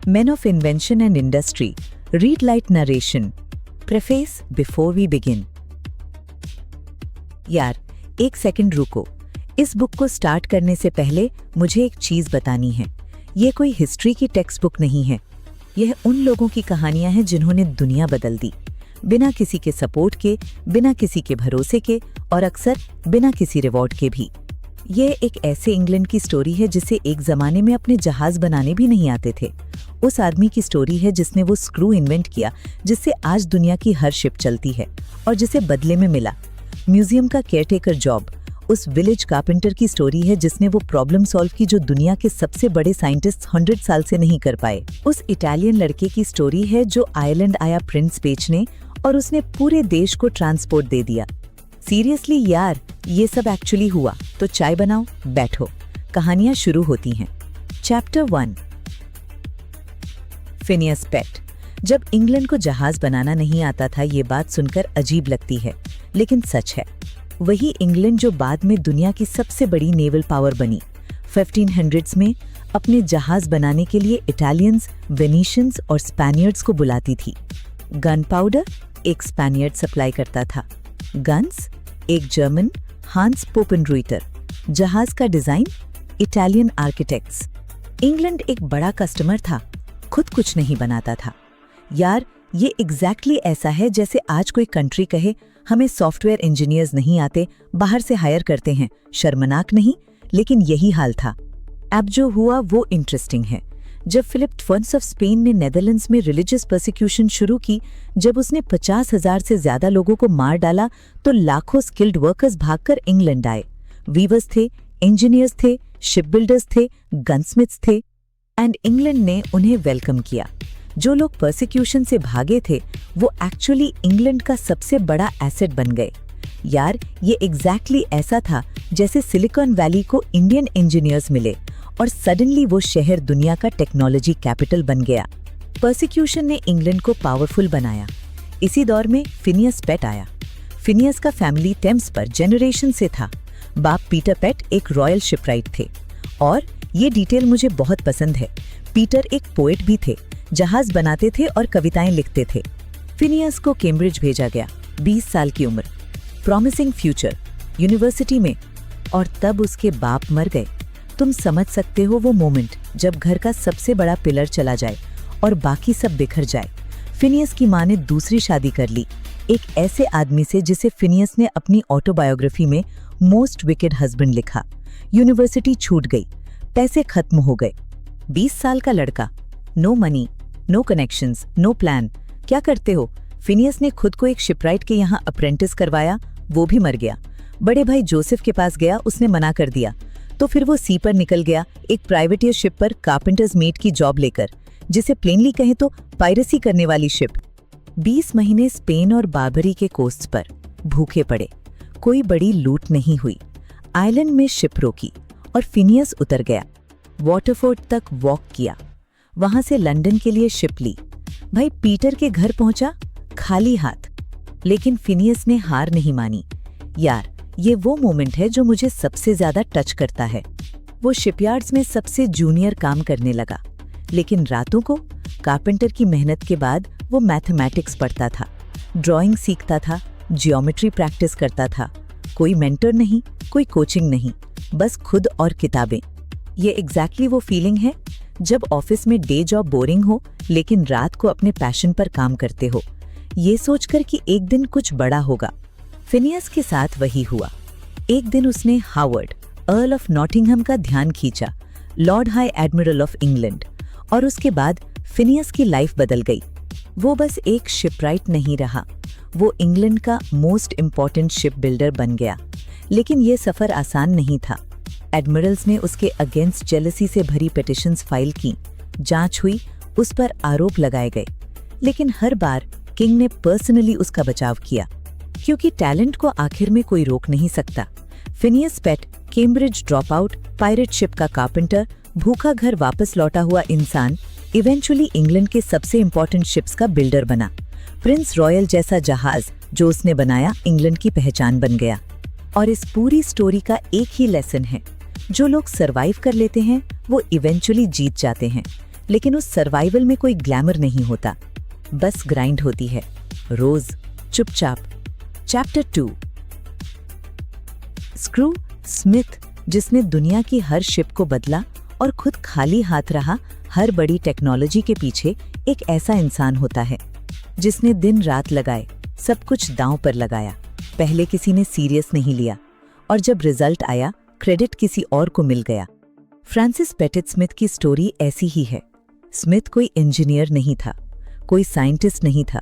Men of Invention and Industry. Read light narration. Preface before we begin. यार, एक second रुको। इस book को स्टार्ट करने से पहले मुझे एक चीज बतानी है। ये कोई हिस्ट्री की टेक्स्ट बुक नहीं है। यह उन लोगों की कहानियां हैं जिन्होंने दुनिया बदल दी, बिना किसी के सपोर्ट के, बिना किसी के भरोसे के और अक्सर बिना किसी रिवॉर्ड के भी। ये एक ऐसे इंग्लैंड की स्टोरी है जिसे एक जमाने में अपने जहाज बनाने भी नहीं आते थे। उस आदमी की स्टोरी है जिसने वो स्क्रू इन्वेंट किया जिससे आज दुनिया की हर शिप चलती है और जिसे बदले में मिला म्यूजियम का केयरटेकर जॉब। उस विलेज कारपेंटर की स्टोरी है जिसने वो प्रॉब्लम सॉल्व की जो दुनिया के सबसे बड़े साइंटिस्ट 100 साल से नहीं कर पाए। उस इटालियन लड़के की स्टोरी है जो आयरलैंड आया प्रिंट्स बेचने और उसने पूरे देश को ट्रांसपोर्ट दे दिया। सीरियसली यार, ये सब एक्चुअली हुआ। तो चाय बनाओ, बैठो, कहानियां शुरू होती हैं। चैप्टर 1। फिनियस पेट। जब इंग्लैंड को जहाज बनाना नहीं आता था, ये बात सुनकर अजीब लगती है, लेकिन सच है। वही इंग्लैंड जो बाद में दुनिया की सबसे बड़ी नेवल पावर बनी। 1500s में अपने जहाज बनाने के लिए इटालियंस, वेनिशियंस और स्पेनियर्ड्स को बुलाती थी। गन पाउडर एक स्पेनियर्ड सप्लाई करता था, गन्स एक जर्मन हांस पोपेनरुइटर, जहाज का डिजाइन इटालियन आर्किटेक्ट्स। इंग्लैंड एक बड़ा कस्टमर था, खुद कुछ नहीं बनाता था। यार, ये एग्जैक्टली ऐसा है जैसे आज कोई कंट्री कहे हमें सॉफ्टवेयर इंजीनियर्स नहीं आते, बाहर से हायर करते हैं। शर्मनाक नहीं, लेकिन यही हाल था। अब जो हुआ वो इंटरेस्टिंग है। जब फिलिप फर्न्स ऑफ स्पेन ने नेदरलैंड्स में रिलीजियस परसिक्यूशन शुरू की, जब उसने 50,000 से ज्यादा लोगों को मार डाला, तो लाखों स्किल्ड वर्कर्स भागकर इंग्लैंड आए। वीवर्स थे, इंजीनियर्स थे, शिप बिल्डर्स थे, गनस्मिथ्स थे, एंड इंग्लैंड ने उन्हें वेलकम किया। जो लोग परसिक्यूशन से भागे थे वो एक्चुअली इंग्लैंड का सबसे बड़ा एसेट बन गए। यार, ये एग्जैक्टली ऐसा था जैसे सिलिकॉन वैली को इंडियन इंजीनियर्स मिले और सडनली वो शहर दुनिया का टेक्नोलॉजी कैपिटल बन गया। परसिक्यूशन ने इंग्लैंड को पावरफुल बनाया। इसी दौर में फिनियस पेट आया। फिनियस का फैमिली टेम्स पर जनरेशन से था। बाप पीटर पेट एक रॉयल शिपराइट थे, और ये डिटेल मुझे बहुत पसंद है। पीटर एक पोएट भी थे, जहाज बनाते थे और कविताएं लिखते थे। फिनियस को कैम्ब्रिज भेजा गया, 20 साल की उम्र, प्रॉमिसिंग फ्यूचर, यूनिवर्सिटी में, और तब उसके बाप मर गए। तुम समझ सकते हो वो मोमेंट जब घर का सबसे बड़ा पिलर चला जाए और बाकी सब बिखर जाए। फिनियस की माँ ने दूसरी शादी कर ली, एक ऐसे आदमी से जिसे फिनियस ने अपनी ऑटोबायोग्राफी में मोस्ट विकेड हस्बैंड लिखा। यूनिवर्सिटी छूट गई, पैसे खत्म हो गए। 20 साल का लड़का, no money, no connections, no plan. क्या करते हो? फिनियस ने खुद को एक शिपराइट के यहाँ अप्रेंटिस करवाया, वो भी मर गया। बड़े भाई जोसेफ के पास गया, उसने मना कर दिया। तो फिर वो सी पर निकल गया, एक प्राइवेटियर शिप पर कार्पेंटर्स मेट की जॉब लेकर, जिसे प्लेनली कहें तो पायरेसी करने वाली शिप। 20 महीने स्पेन और बार्बरी के कोस्ट पर भूखे पड़े। कोई बड़ी लूट नहीं हुई। आइलैंड में शिप रोकी और फिनियस उतर गया। वाटरफोर्ड तक वॉक किया, वहां से लंदन के लिए शिप ली। भाई पीटर के घर पहुंचा खाली हाथ, लेकिन फिनियस ने हार नहीं मानी। यार, ये वो मोमेंट है जो मुझे सबसे ज्यादा टच करता है। वो शिपयार्ड्स में सबसे जूनियर काम करने लगा, लेकिन रातों को कारपेंटर की मेहनत के बाद वो मैथमेटिक्स पढ़ता था, ड्राइंग सीखता था, जियोमेट्री प्रैक्टिस करता था। कोई मेंटर नहीं, कोई कोचिंग नहीं, बस खुद और किताबें। ये एग्जैक्टली वो फीलिंग है जब ऑफिस में डे जॉब बोरिंग हो, लेकिन रात को अपने पैशन पर काम करते हो, ये सोचकर कि एक दिन कुछ बड़ा होगा। फिनियस के साथ वही हुआ। एक दिन उसने हावर्ड, अर्ल ऑफ नॉटिंघम का ध्यान खींचा, Lord high admiral of England, और उसके बाद फिनियस की लाइफ बदल गई। वो बस एक शिपराइट नहीं रहा, वो इंग्लैंड का मोस्ट इम्पॉर्टेंट शिप बिल्डर बन गया। लेकिन ये सफर आसान नहीं था। एडमिरल्स ने उसके अगेंस्ट जेलसी से भरी पिटिशंस फाइल की, जांच हुई, उस पर आरोप लगाए गए, लेकिन हर बार किंग ने पर्सनली उसका बचाव किया, क्योंकि टैलेंट को आखिर में कोई रोक नहीं सकता। Phineas Pett, Cambridge drop out, pirate ship का कारपेंटर, भूखा घर वापस लौटा हुआ इंसान, इवेंचुअली इंग्लैंड के सबसे इंपॉर्टेंट शिप्स का बिल्डर बना। प्रिंस रॉयल जैसा जहाज जो उसने बनाया इंग्लैंड की पहचान बन गया। और इस पूरी स्टोरी का एक ही लेसन है, जो लोग सरवाइव कर लेते हैं वो इवेंचुअली जीत जाते हैं, लेकिन उस सर्वाइवल में कोई ग्लैमर नहीं होता, बस ग्राइंड होती है, रोज, चुपचाप। चैप्टर 2। स्क्रू स्मिथ, जिसने दुनिया की हर शिप को बदला और खुद खाली हाथ रहा। हर बड़ी टेक्नोलॉजी के पीछे एक ऐसा इंसान होता है जिसने दिन रात लगाए, सब कुछ दांव पर लगाया। पहले किसी ने सीरियस नहीं लिया और जब रिजल्ट आया, क्रेडिट किसी और को मिल गया। फ्रांसिस पेटेट स्मिथ की स्टोरी ऐसी ही है। स्मिथ कोई इंजीनियर नहीं था, कोई साइंटिस्ट नहीं था।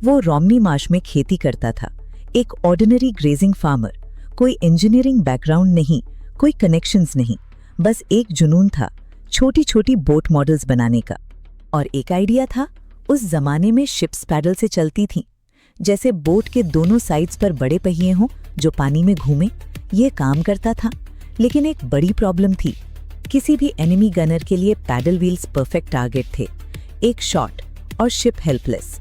वो रोमनी मार्श में खेती करता था, एक ऑर्डिनरी ग्रेजिंग फार्मर। कोई इंजीनियरिंग बैकग्राउंड नहीं, कोई कनेक्शंस नहीं, बस एक जुनून था छोटी छोटी बोट मॉडल्स बनाने का। और एक आइडिया था, उस जमाने में शिप्स पैडल से चलती थीं, जैसे बोट के दोनों साइड्स पर बड़े पहिए हों जो पानी में घूमे। ये काम करता था, लेकिन एक बड़ी प्रॉब्लम थी। किसी भी एनिमी गनर के लिए पैडल व्हील्स परफेक्ट टारगेट थे, एक शॉट और शिप हेल्पलेस।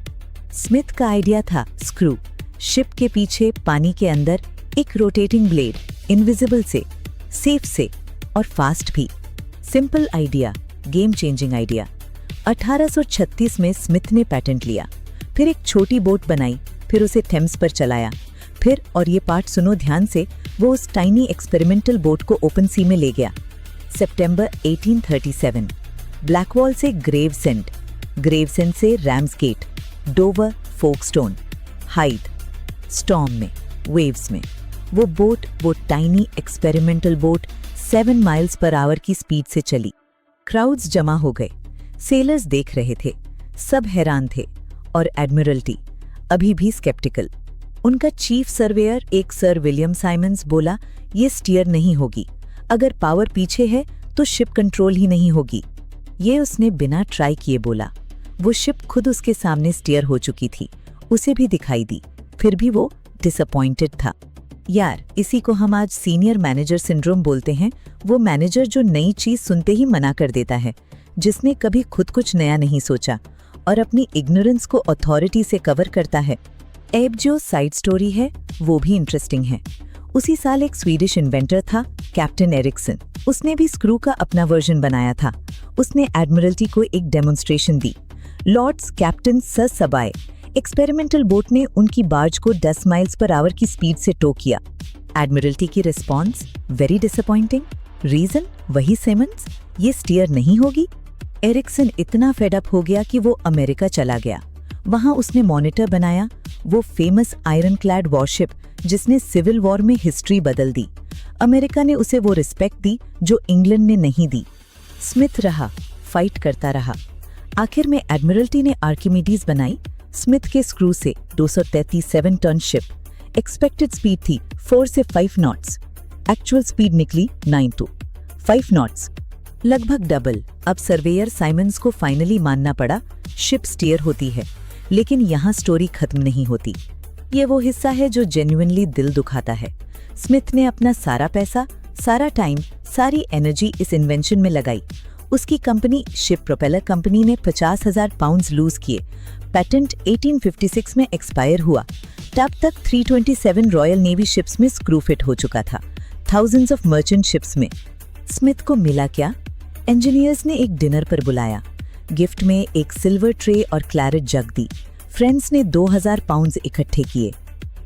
स्मिथ का आइडिया था स्क्रू, शिप के पीछे पानी के अंदर एक रोटेटिंग ब्लेड, इनविजिबल से, सेफ से और फास्ट भी। Simple idea, game changing idea. 1836 में स्मिथ ने पेटेंट लिया, फिर एक छोटी बोट बनाई, फिर उसे थेम्स पर चलाया, फिर, और ये पार्ट सुनो ध्यान से, वो उस टाइनी एक्सपेरिमेंटल बोट को ओपन सी में ले गया। सितंबर 1837, ब्लैकवॉल से ग्रेवसेंड, ग्रेवसेंड से रैम्सगेट, डोवर, फोकस्टोन, हाइड, स्टॉर्म में, वेव्स में। वो बोट, वो tiny experimental boat 7 miles per hour की स्पीड से चली। क्राउड्स जमा हो गए, सेलर्स देख रहे थे, सब हैरान थे, और एडमिरल्टी अभी भी स्केप्टिकल। उनका चीफ सर्वेयर, एक सर विलियम साइमंस, बोला, ये स्टीयर नहीं होगी, अगर पावर पीछे है तो शिप कंट्रोल ही नहीं होगी। ये उसने बिना ट्राई किए बोला। वो शिप खुद उसके सामने स्टीयर हो चुकी थी, उसे भी दिखाई दी, फिर भी वो डिसअपॉइंटेड था। यार, इसी को हम आज सीनियर मैनेजर सिंड्रोम बोलते हैं। वो मैनेजर जो नई चीज सुनते ही मना कर देता है, जिसने कभी खुद कुछ नया नहीं सोचा और अपनी इग्नोरेंस को अथॉरिटी से कवर करता है। अब जो साइड स्टोरी है वो भी इंटरेस्टिंग है। उसी साल एक स्वीडिश इन्वेंटर था, कैप्टन एरिक्सन। उसने भी स्क्रू का अपना वर्जन बनाया था। उसने एडमिरल्टी को एक डेमोन्स्ट्रेशन दी। लॉर्ड्स कैप्टन सर सबाए एक्सपेरिमेंटल बोट ने उनकी बार्ज को 10 माइल्स पर आवर की स्पीड से टो किया। एडमिरल्टी की रिस्पॉन्स, वेरी डिसअपॉइंटिंग। रीजन वही सिमंस, ये स्टीयर नहीं होगी। एरिक्सन इतना फेडअप हो गया कि वो अमेरिका चला गया। वहां उसने मॉनिटर बनाया, वो फेमस आयरन क्लैड वॉरशिप जिसने सिविल वॉर में हिस्ट्री बदल दी। अमेरिका ने उसे वो रिस्पेक्ट दी जो इंग्लैंड ने नहीं दी। स्मिथ रहा, फाइट करता रहा। आखिर में एडमिरल्टी ने आर्किमिडीज बनाई, स्मिथ के स्क्रू से 237 टन शिप। एक्सपेक्टेड स्पीड थी 4 से 5 नॉट्स, एक्चुअल स्पीड निकली 9 to 5 नॉट्स, लगभग डबल। अब सर्वेयर साइमंस को फाइनली मानना पड़ा, शिप स्टीयर होती है। लेकिन यहाँ स्टोरी खत्म नहीं होती। ये वो हिस्सा है जो जेन्युइनली दिल दुखाता है। स्मिथ ने अपना सारा पैसा, सारा टाइम, सारी एनर्जी इस इन्वेंशन में लगाई। उसकी कंपनी शिप प्रोपेलर कंपनी ने 50,000 पाउंड्स लूज किए। पेटेंट 1856 में एक्सपायर हुआ। तब तक 327 रॉयल नेवी शिप्स में स्क्रू फिट हो चुका था, थाउजेंड्स ऑफ मर्चेंट शिप्स में। स्मिथ को मिला क्या? इंजीनियर्स ने एक डिनर पर बुलाया, गिफ्ट में एक सिल्वर ट्रे और क्लैरेट जग दी। फ्रेंड्स ने 2000 पाउंड्स इकट्ठे किए।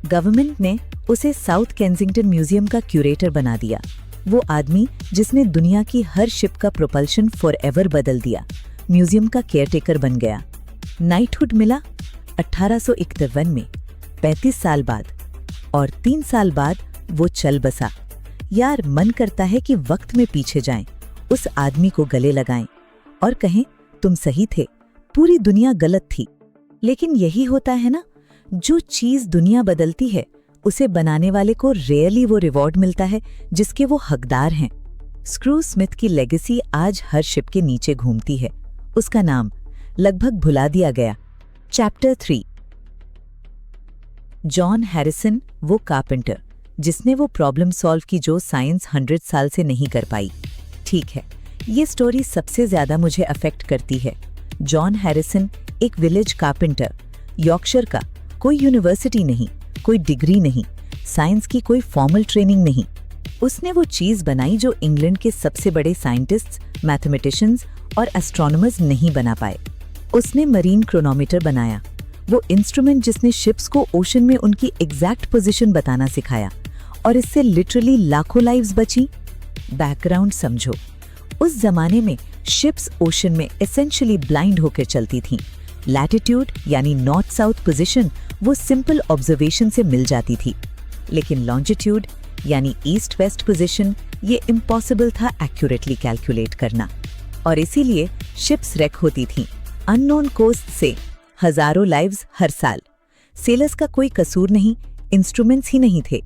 गवर्नमेंट ने उसे साउथ केंसिंगटन म्यूजियम का क्यूरेटर बना दिया। वो आदमी जिसने दुनिया की हर शिप का प्रोपल्शन फॉरएवर बदल दिया, म्यूजियम का केयरटेकर बन गया। नाइटहुड मिला 1851 में, 35 साल बाद, और 3 साल बाद वो चल बसा। यार, मन करता है कि वक्त में पीछे जाएं, उस आदमी को गले लगाएं और कहें, तुम सही थे, पूरी दुनिया गलत थी। लेकिन यही होता है ना, जो चीज दुनिया बदलती है उसे बनाने वाले को रेयरली वो रिवॉर्ड मिलता है जिसके वो हकदार हैं। स्क्रू स्मिथ की लेगेसी आज हर शिप के नीचे घूमती है। उसका नाम लगभग भुला दिया गया। चैप्टर 3। जॉन हैरिसन, वो कारपेंटर जिसने वो प्रॉब्लम सॉल्व की जो साइंस 100 साल से नहीं कर पाई। ठीक है, ये स्टोरी सबसे ज्यादा मुझे अफेक्ट करती है। जॉन हैरिसन एक विलेज कारपेंटर, यॉर्कशायर का, कोई यूनिवर्सिटी नहीं, कोई डिग्री नहीं, साइंस की कोई फॉर्मल ट्रेनिंग नहीं। उसने वो चीज बनाई जो इंग्लैंड के सबसे बड़े साइंटिस्ट्स, मैथमेटिशियंस और एस्ट्रोनॉमर्स नहीं बना पाए। उसने मरीन क्रोनोमीटर बनाया, वो इंस्ट्रूमेंट जिसने शिप्स को ओशन में उनकी एग्जैक्ट पोजीशन बताना सिखाया, और इससे लिटरली लाखों लाइव्स बची। बैकग्राउंड समझो, उस जमाने में शिप्स ओशन में एसेंशियली ब्लाइंड होकर चलती थीं। लैटिट्यूड यानी नॉर्थ साउथ पोजीशन वो सिंपल ऑब्जर्वेशन से मिल जाती थी, लेकिन लॉन्जिट्यूड यानी ईस्ट वेस्ट पोजीशन ये इम्पॉसिबल था एक्यूरेटली कैलकुलेट करना, और इसीलिए शिप्स रेक होती थीं अननोन कोस्ट से। हजारों लाइव्स हर साल। सेलर्स का कोई कसूर नहीं, इंस्ट्रूमेंट्स ही नहीं थे।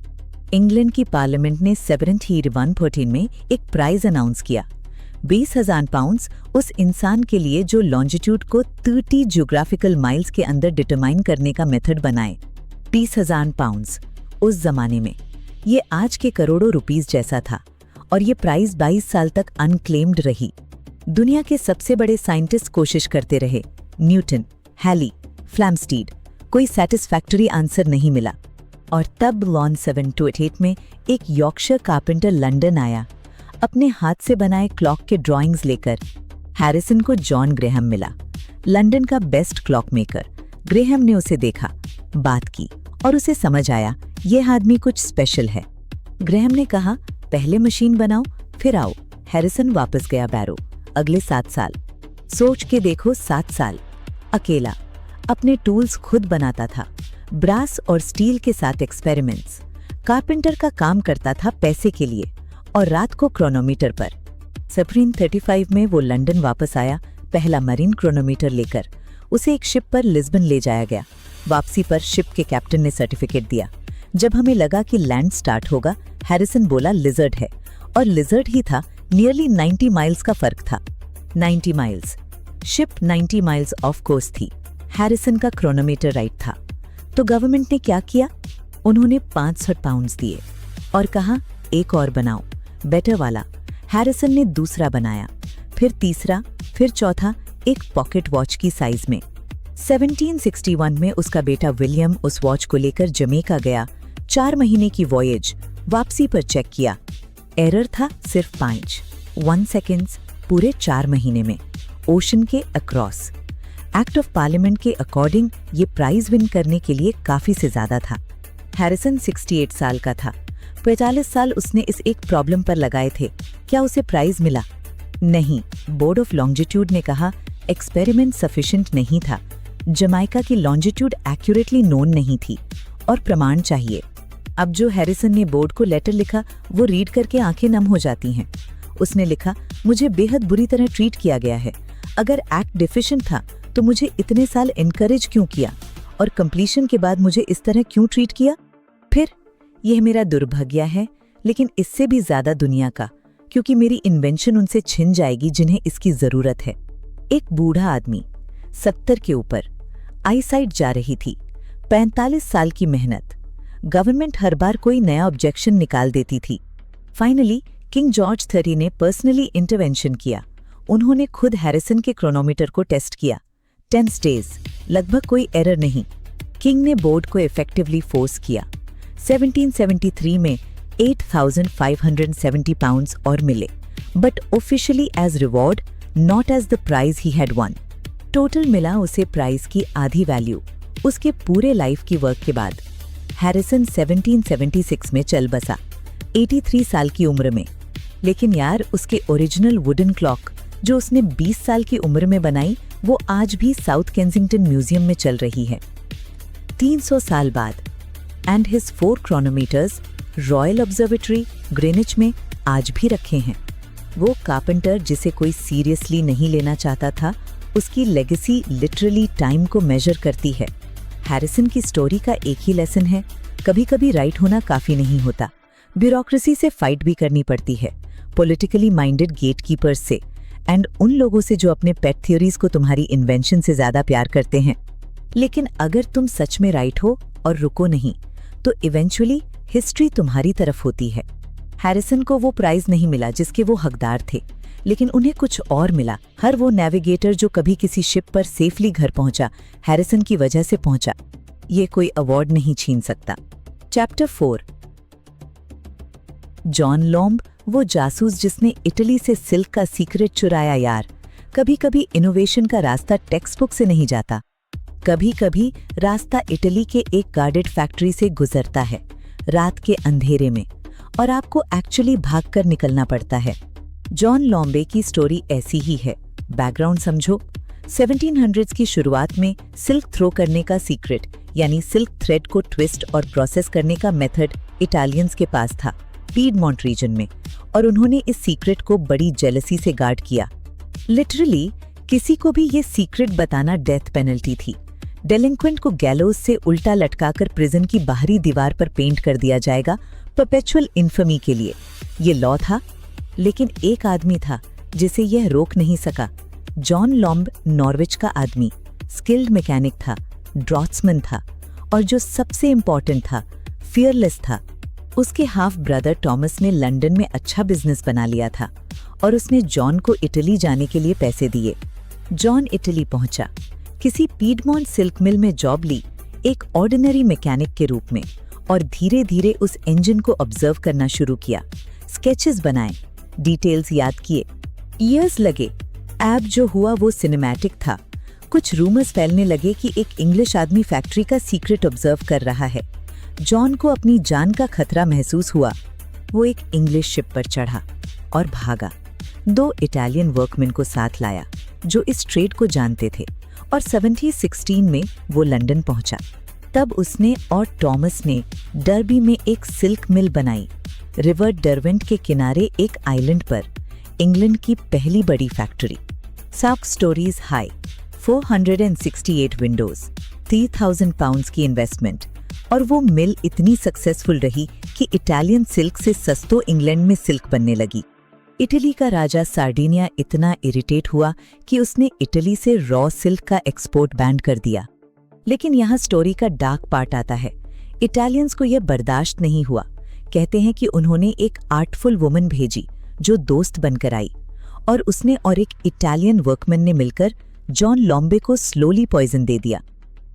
इंग्लैंड की पार्लियामेंट ने 1713 में एक प्राइज अनाउंस किया, 20,000 पाउंड्स उस इंसान के लिए जो लॉन्जिट्यूड को 30 ज्योग्राफिकल माइल्स के अंदर डिटरमाइन करने का मेथड बनाए। 20,000 पाउंड्स उस जमाने में, ये आज के करोड़ों रुपीस जैसा था, और ये प्राइज 22 साल तक अनक्लेम्ड रही। दुनिया के सबसे बड़े साइंटिस्ट कोशिश करते रहे, न्यूटन, हैली, फ्लैमस्टीड, कोई सैटिस्फैक्टरी आंसर नहीं मिला। और तब लॉन 1728 में एक यॉर्कशायर कारपेंटर लंदन आया, अपने हाथ से बनाए क्लॉक के ड्राइंग्स लेकर। हैरिसन को जॉन ग्रेहम मिला, लंदन का बेस्ट क्लॉक मेकर। ग्रेहम ने उसे देखा, बात की, और उसे समझ आया ये आदमी कुछ स्पेशल है। ग्रेहम ने कहा, पहले मशीन बनाओ फिर आओ। हैरिसन वापस गया बैरो। अगले 7 साल, सोच के देखो, 7 साल अकेला, अपने टूल्स खुद बनाता था, ब्रास और स्टील के साथ एक्सपेरिमेंट्स। कारपेंटर का काम करता था पैसे के लिए, और रात को क्रोनोमीटर पर। 1735 में वो लंदन वापस आया, पहला मरीन क्रोनोमीटर लेकर। उसे एक शिप पर लिस्बन ले जाया गया। वापसी पर शिप के कैप्टन ने सर्टिफिकेट दिया। जब हमें लगा कि लैंड स्टार्ट होगा, हैरिसन बोला लिजर्ड है, और लिजर्ड ही था। नियरली 90 माइल्स का फर्क था। 90 miles, ship 90 miles of course थी। हैरिसन का क्रोनोमीटर राइट था। तो गवर्नमेंट ने क्या किया? उन्होंने 500 पाउंड्स दिए और कहा, एक और बनाओ, बेटर वाला। हैरिसन ने दूसरा बनाया, फिर तीसरा, फिर चौथा, एक पॉकेट वॉच की साइज में। 1761 में उसका बेटा विलियम उस वॉच को लेकर जमैका गया। 4 महीने की वॉयेज, वापसी पर चेक किया, एरर था सिर्फ 1 सेकेंड्स पूरे 4 महीने में, ओशन के अक्रॉस। एक्ट ऑफ पार्लियामेंट के अकॉर्डिंग ये प्राइज विन करने के लिए काफी से ज्यादा था। हैरिसन 68 साल का था। 45 साल उसने इस एक प्रॉब्लम पर लगाए थे। क्या उसे प्राइज मिला? नहीं। बोर्ड ऑफ लॉन्जिट्यूड ने कहा एक्सपेरिमेंट सफिशिएंट नहीं था। जमाइका की लॉन्जिट्यूड एक्यूरेटली नोन नहीं थी और प्रमाण चाहिए। अब जो हैरिसन ने बोर्ड को लेटर लिखा वो रीड करके आंखें नम हो जाती हैं। उसने लिखा, मुझे बेहद बुरी तरह ट्रीट किया गया है। अगर एक्ट डिफिशिएंट था तो मुझे इतने साल एनकरेज क्यों किया, और कंप्लीशन के बाद मुझे इस तरह क्यों ट्रीट किया? फिर यह मेरा दुर्भाग्य है, लेकिन इससे भी ज्यादा दुनिया का, क्योंकि मेरी इन्वेंशन उनसे छिन जाएगी जिन्हें इसकी जरूरत है। एक बूढ़ा आदमी, 70 के ऊपर, आईसाइट जा रही थी। 45 साल की मेहनत। गवर्नमेंट हर बार कोई नया ऑब्जेक्शन निकाल देती थी। फाइनली किंग जॉर्ज 30 ने पर्सनली इंटरवेंशन किया। उन्होंने खुद हैरिसन के क्रोनोमीटर को टेस्ट किया। 10 डेज, लगभग कोई एरर नहीं। किंग ने बोर्ड को इफेक्टिवली फोर्स किया। 1773 में 8,570 पाउंड्स और मिले, but officially as reward, not as the prize he had won. Total मिला उसे प्राइज की आधी वैल्यू, उसके पूरे लाइफ की वर्क के बाद। हैरिसन 1776 में चल बसा, 83 साल की उम्र में। लेकिन यार, उसके ओरिजिनल वुडन क्लॉक जो उसने 20 साल की उम्र में बनाई, वो आज भी साउथ केंसिंगटन म्यूजियम में चल रही है 300 साल बाद। And his 4 chronometers Royal Observatory Greenwich में आज भी रखे हैं। वो कारपेंटर जिसे कोई सीरियसली नहीं लेना चाहता था, उसकी लेगेसी लिटरली टाइम को मेजर करती है। हैरिसन की स्टोरी का एक ही लेसन है, कभी कभी राइट होना काफी नहीं होता। ब्यूरोक्रेसी से फाइट भी करनी पड़ती है, पॉलिटिकली माइंडेड गेटकीपर्स से, एंड उन लोगों से जो अपने पेट थ्योरीज को तुम्हारी इन्वेंशन से ज्यादा प्यार करते हैं। लेकिन अगर तुम सच में राइट हो और रुको नहीं, तो इवेंचुअली हिस्ट्री तुम्हारी तरफ होती है। हैरिसन को वो प्राइज नहीं मिला जिसके वो हकदार थे, लेकिन उन्हें कुछ और मिला। हर वो नेविगेटर जो कभी किसी शिप पर सेफली घर पहुंचा, हैरिसन की वजह से पहुंचा। ये कोई अवार्ड नहीं छीन सकता। चैप्टर 4। जॉन लॉम्ब, वो जासूस जिसने इटली से सिल्क का सीक्रेट चुराया यार। कभी कभी इनोवेशन का रास्ता टेक्स्ट बुक से नहीं जाता, कभी कभी रास्ता इटली के एक गार्डेड फैक्ट्री से गुजरता है, रात के अंधेरे में, और आपको एक्चुअली भागकर निकलना पड़ता है। जॉन लॉम्बे की स्टोरी ऐसी ही है। बैकग्राउंड समझो। 1700s की शुरुआत में सिल्क थ्रो करने का सीक्रेट, यानी सिल्क थ्रेड को ट्विस्ट और प्रोसेस करने का मेथड इटालियंस के पास था, पीडमोंट रीजन में, और उन्होंने इस सीक्रेट को बड़ी जेलसी से गार्ड किया। लिटरली किसी को भी ये सीक्रेट बताना डेथ पेनल्टी थी। डेलिंक्वेंट को गैलोज से उल्टा लटकाकर प्रिजन की बाहरी दीवार पर पेंट कर दिया जाएगा, परपेचुअल इन्फमी के लिए। ये लॉ था, लेकिन एक आदमी था जिसे यह रोक नहीं सका। जॉन लॉम्ब नॉर्विच का आदमी, स्किल्ड मैकेनिक था, ड्रॉट्समैन था, और जो सबसे इम्पोर्टेंट था, फियरलेस था। उसके हाफ ब्रदर टॉमस ने लंदन में अच्छा बिजनेस बना लिया था, और उसने जॉन को इटली जाने के लिए पैसे दिए। जॉन इटली पहुंचा, किसी पीडमोंट सिल्क मिल में जॉब ली, एक ऑर्डिनरी मैकेनिक के रूप में, और धीरे धीरे उस इंजन को ऑब्जर्व करना शुरू किया। स्केचेस बनाए, डिटेल्स याद किए। ईयर्स लगे। ऐब जो हुआ वो सिनेमैटिक था। कुछ रूमर्स फैलने लगे कि एक इंग्लिश आदमी फैक्ट्री का सीक्रेट ऑब्जर्व कर रहा है। जॉन को अपनी जान का खतरा महसूस हुआ। वो एक इंग्लिश शिप पर चढ़ा और भागा। 2 इटालियन वर्कमैन को साथ लाया जो इस ट्रेड को जानते थे, और 1716 में वो लंदन पहुंचा। तब उसने और टॉमस ने डर्बी में एक सिल्क मिल बनाई, रिवर डरवेंट के किनारे एक आइलैंड पर, इंग्लैंड की पहली बड़ी फैक्ट्री। साक स्टोरीज हाई, 468 विंडोज, 3000 पाउंड्स की इन्वेस्टमेंट, और वो मिल इतनी सक्सेसफुल रही कि इटालियन सिल्क से सस्तो इंग्लैंड में सिल्क बनने लगी। इटली का राजा सार्डिनिया इतना इरिटेट हुआ कि उसने इटली से रॉ सिल्क का एक्सपोर्ट बैन कर दिया। लेकिन यहाँ स्टोरी का डार्क पार्ट आता है। इटालियंस को यह बर्दाश्त नहीं हुआ। कहते हैं कि उन्होंने एक आर्टफुल वुमन भेजी जो दोस्त बनकर आई, और उसने और एक इटालियन वर्कमैन ने मिलकर जॉन लॉम्बे को स्लोली पॉइजन दे दिया।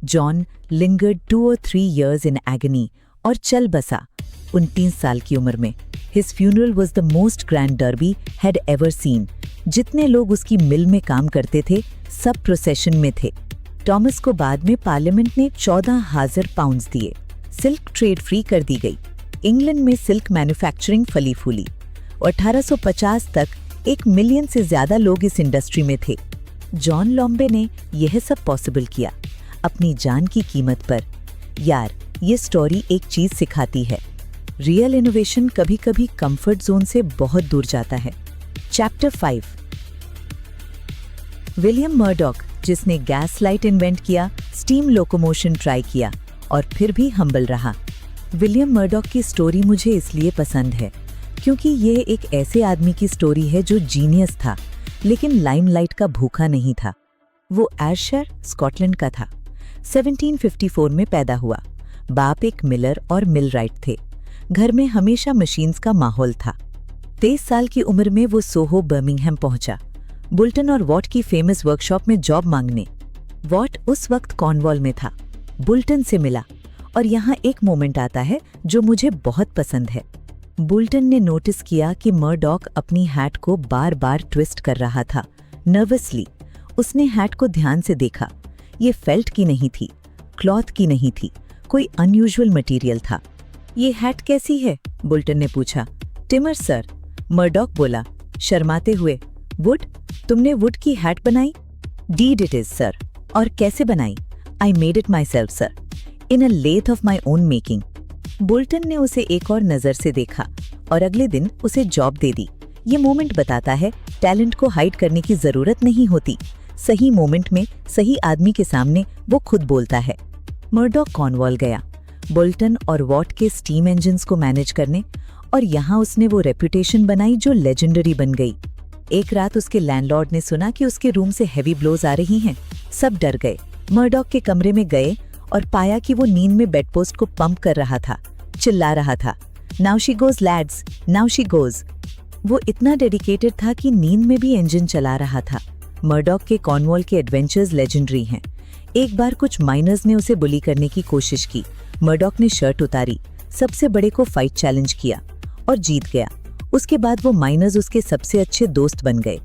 John lingered 2 or 3 years in agony और चल बसा 29 साल की उम्र में। His funeral was the most grand Derby had ever seen. जितने लोग उसकी मिल में काम करते थे सब प्रोसेशन में थे। टॉमस को बाद में पार्लियामेंट ने 14,000 पाउंड्स दिए। सिल्क ट्रेड फ्री कर दी गई। इंग्लैंड में सिल्क मैन्युफैक्चरिंग फली फूली। 1850 तक 1 मिलियन से ज्यादा लोग इस इंडस्ट्री में थे। जॉन लॉम्बे ने यह सब पॉसिबल किया, अपनी जान की कीमत पर। यार, ये स्टोरी एक चीज सिखाती है, रियल इनोवेशन कभी कभी कंफर्ट जोन से बहुत दूर जाता है। चैप्टर 5। विलियम मर्डॉक, जिसने गैस लाइट इन्वेंट किया, स्टीम लोकोमोशन ट्राई किया, और फिर भी हम्बल रहा। विलियम मर्डॉक की स्टोरी मुझे इसलिए पसंद है क्योंकि ये एक ऐसे आदमी की स्टोरी है जो जीनियस था, लेकिन लाइमलाइट का भूखा नहीं था। वो एयरशायर, स्कॉटलैंड का था। 1754 में पैदा हुआ। बाप एक मिलर और मिलराइट थे। घर में हमेशा मशीन्स का माहौल था। 23 साल की उम्र में वो सोहो, बर्मिंघम पहुंचा, बुल्टन और वॉट की फेमस वर्कशॉप में जॉब मांगने। वॉट उस वक्त कॉर्नवॉल में था। बुल्टन से मिला, और यहाँ एक मोमेंट आता है जो मुझे बहुत पसंद है। बुल्टन ने नोटिस किया कि मर्डॉक अपनी हैट को बार बार ट्विस्ट कर रहा था, नर्वसली। उसने हैट को ध्यान से देखा। ये फेल्ट की नहीं थी, क्लॉथ की नहीं थी, कोई अनयूजुअल मटेरियल था। ये हैट कैसी है? बुल्टन ने पूछा। टिमर सर, मर्डॉक बोला शर्माते हुए। वुड? तुमने वुड की हैट बनाई? Deed it is sir. और कैसे बनाई? I made it myself sir, in a lathe of my own making. Boulton ने उसे एक और नजर से देखा और अगले दिन उसे जॉब दे दी। ये मोमेंट बताता है टैलेंट को हाइड करने की जरूरत नहीं होती। सही मोमेंट में सही आदमी के सामने वो खुद बोलता है। मर्डॉक कॉर्नवॉल गया, बुल्टन और वॉट के स्टीम इंजन्स को मैनेज करने, और यहाँ उसने वो रेपुटेशन बनाई जो लेजेंडरी बन गई। एक रात उसके लैंडलॉर्ड ने सुना कि उसके रूम से हेवी ब्लोज आ रही हैं। सब डर गए। मर्डॉक के कमरे में गए और पाया कि वो नींद में बेडपोस्ट को पंप कर रहा था, चिल्ला रहा था, now she goes lads, now she goes. वो इतना डेडिकेटेड था कि नींद में भी इंजन चला रहा था। मर्डॉक के कॉर्नवॉल के एडवेंचर्स लेजेंडरी हैं। एक बार कुछ माइनर्स ने उसे बुली करने की कोशिश की। मर्डॉक ने शर्ट उतारी, सबसे बड़े को फाइट चैलेंज किया और जीत गया। उसके बाद वो माइनर्स उसके सबसे अच्छे दोस्त बन गए।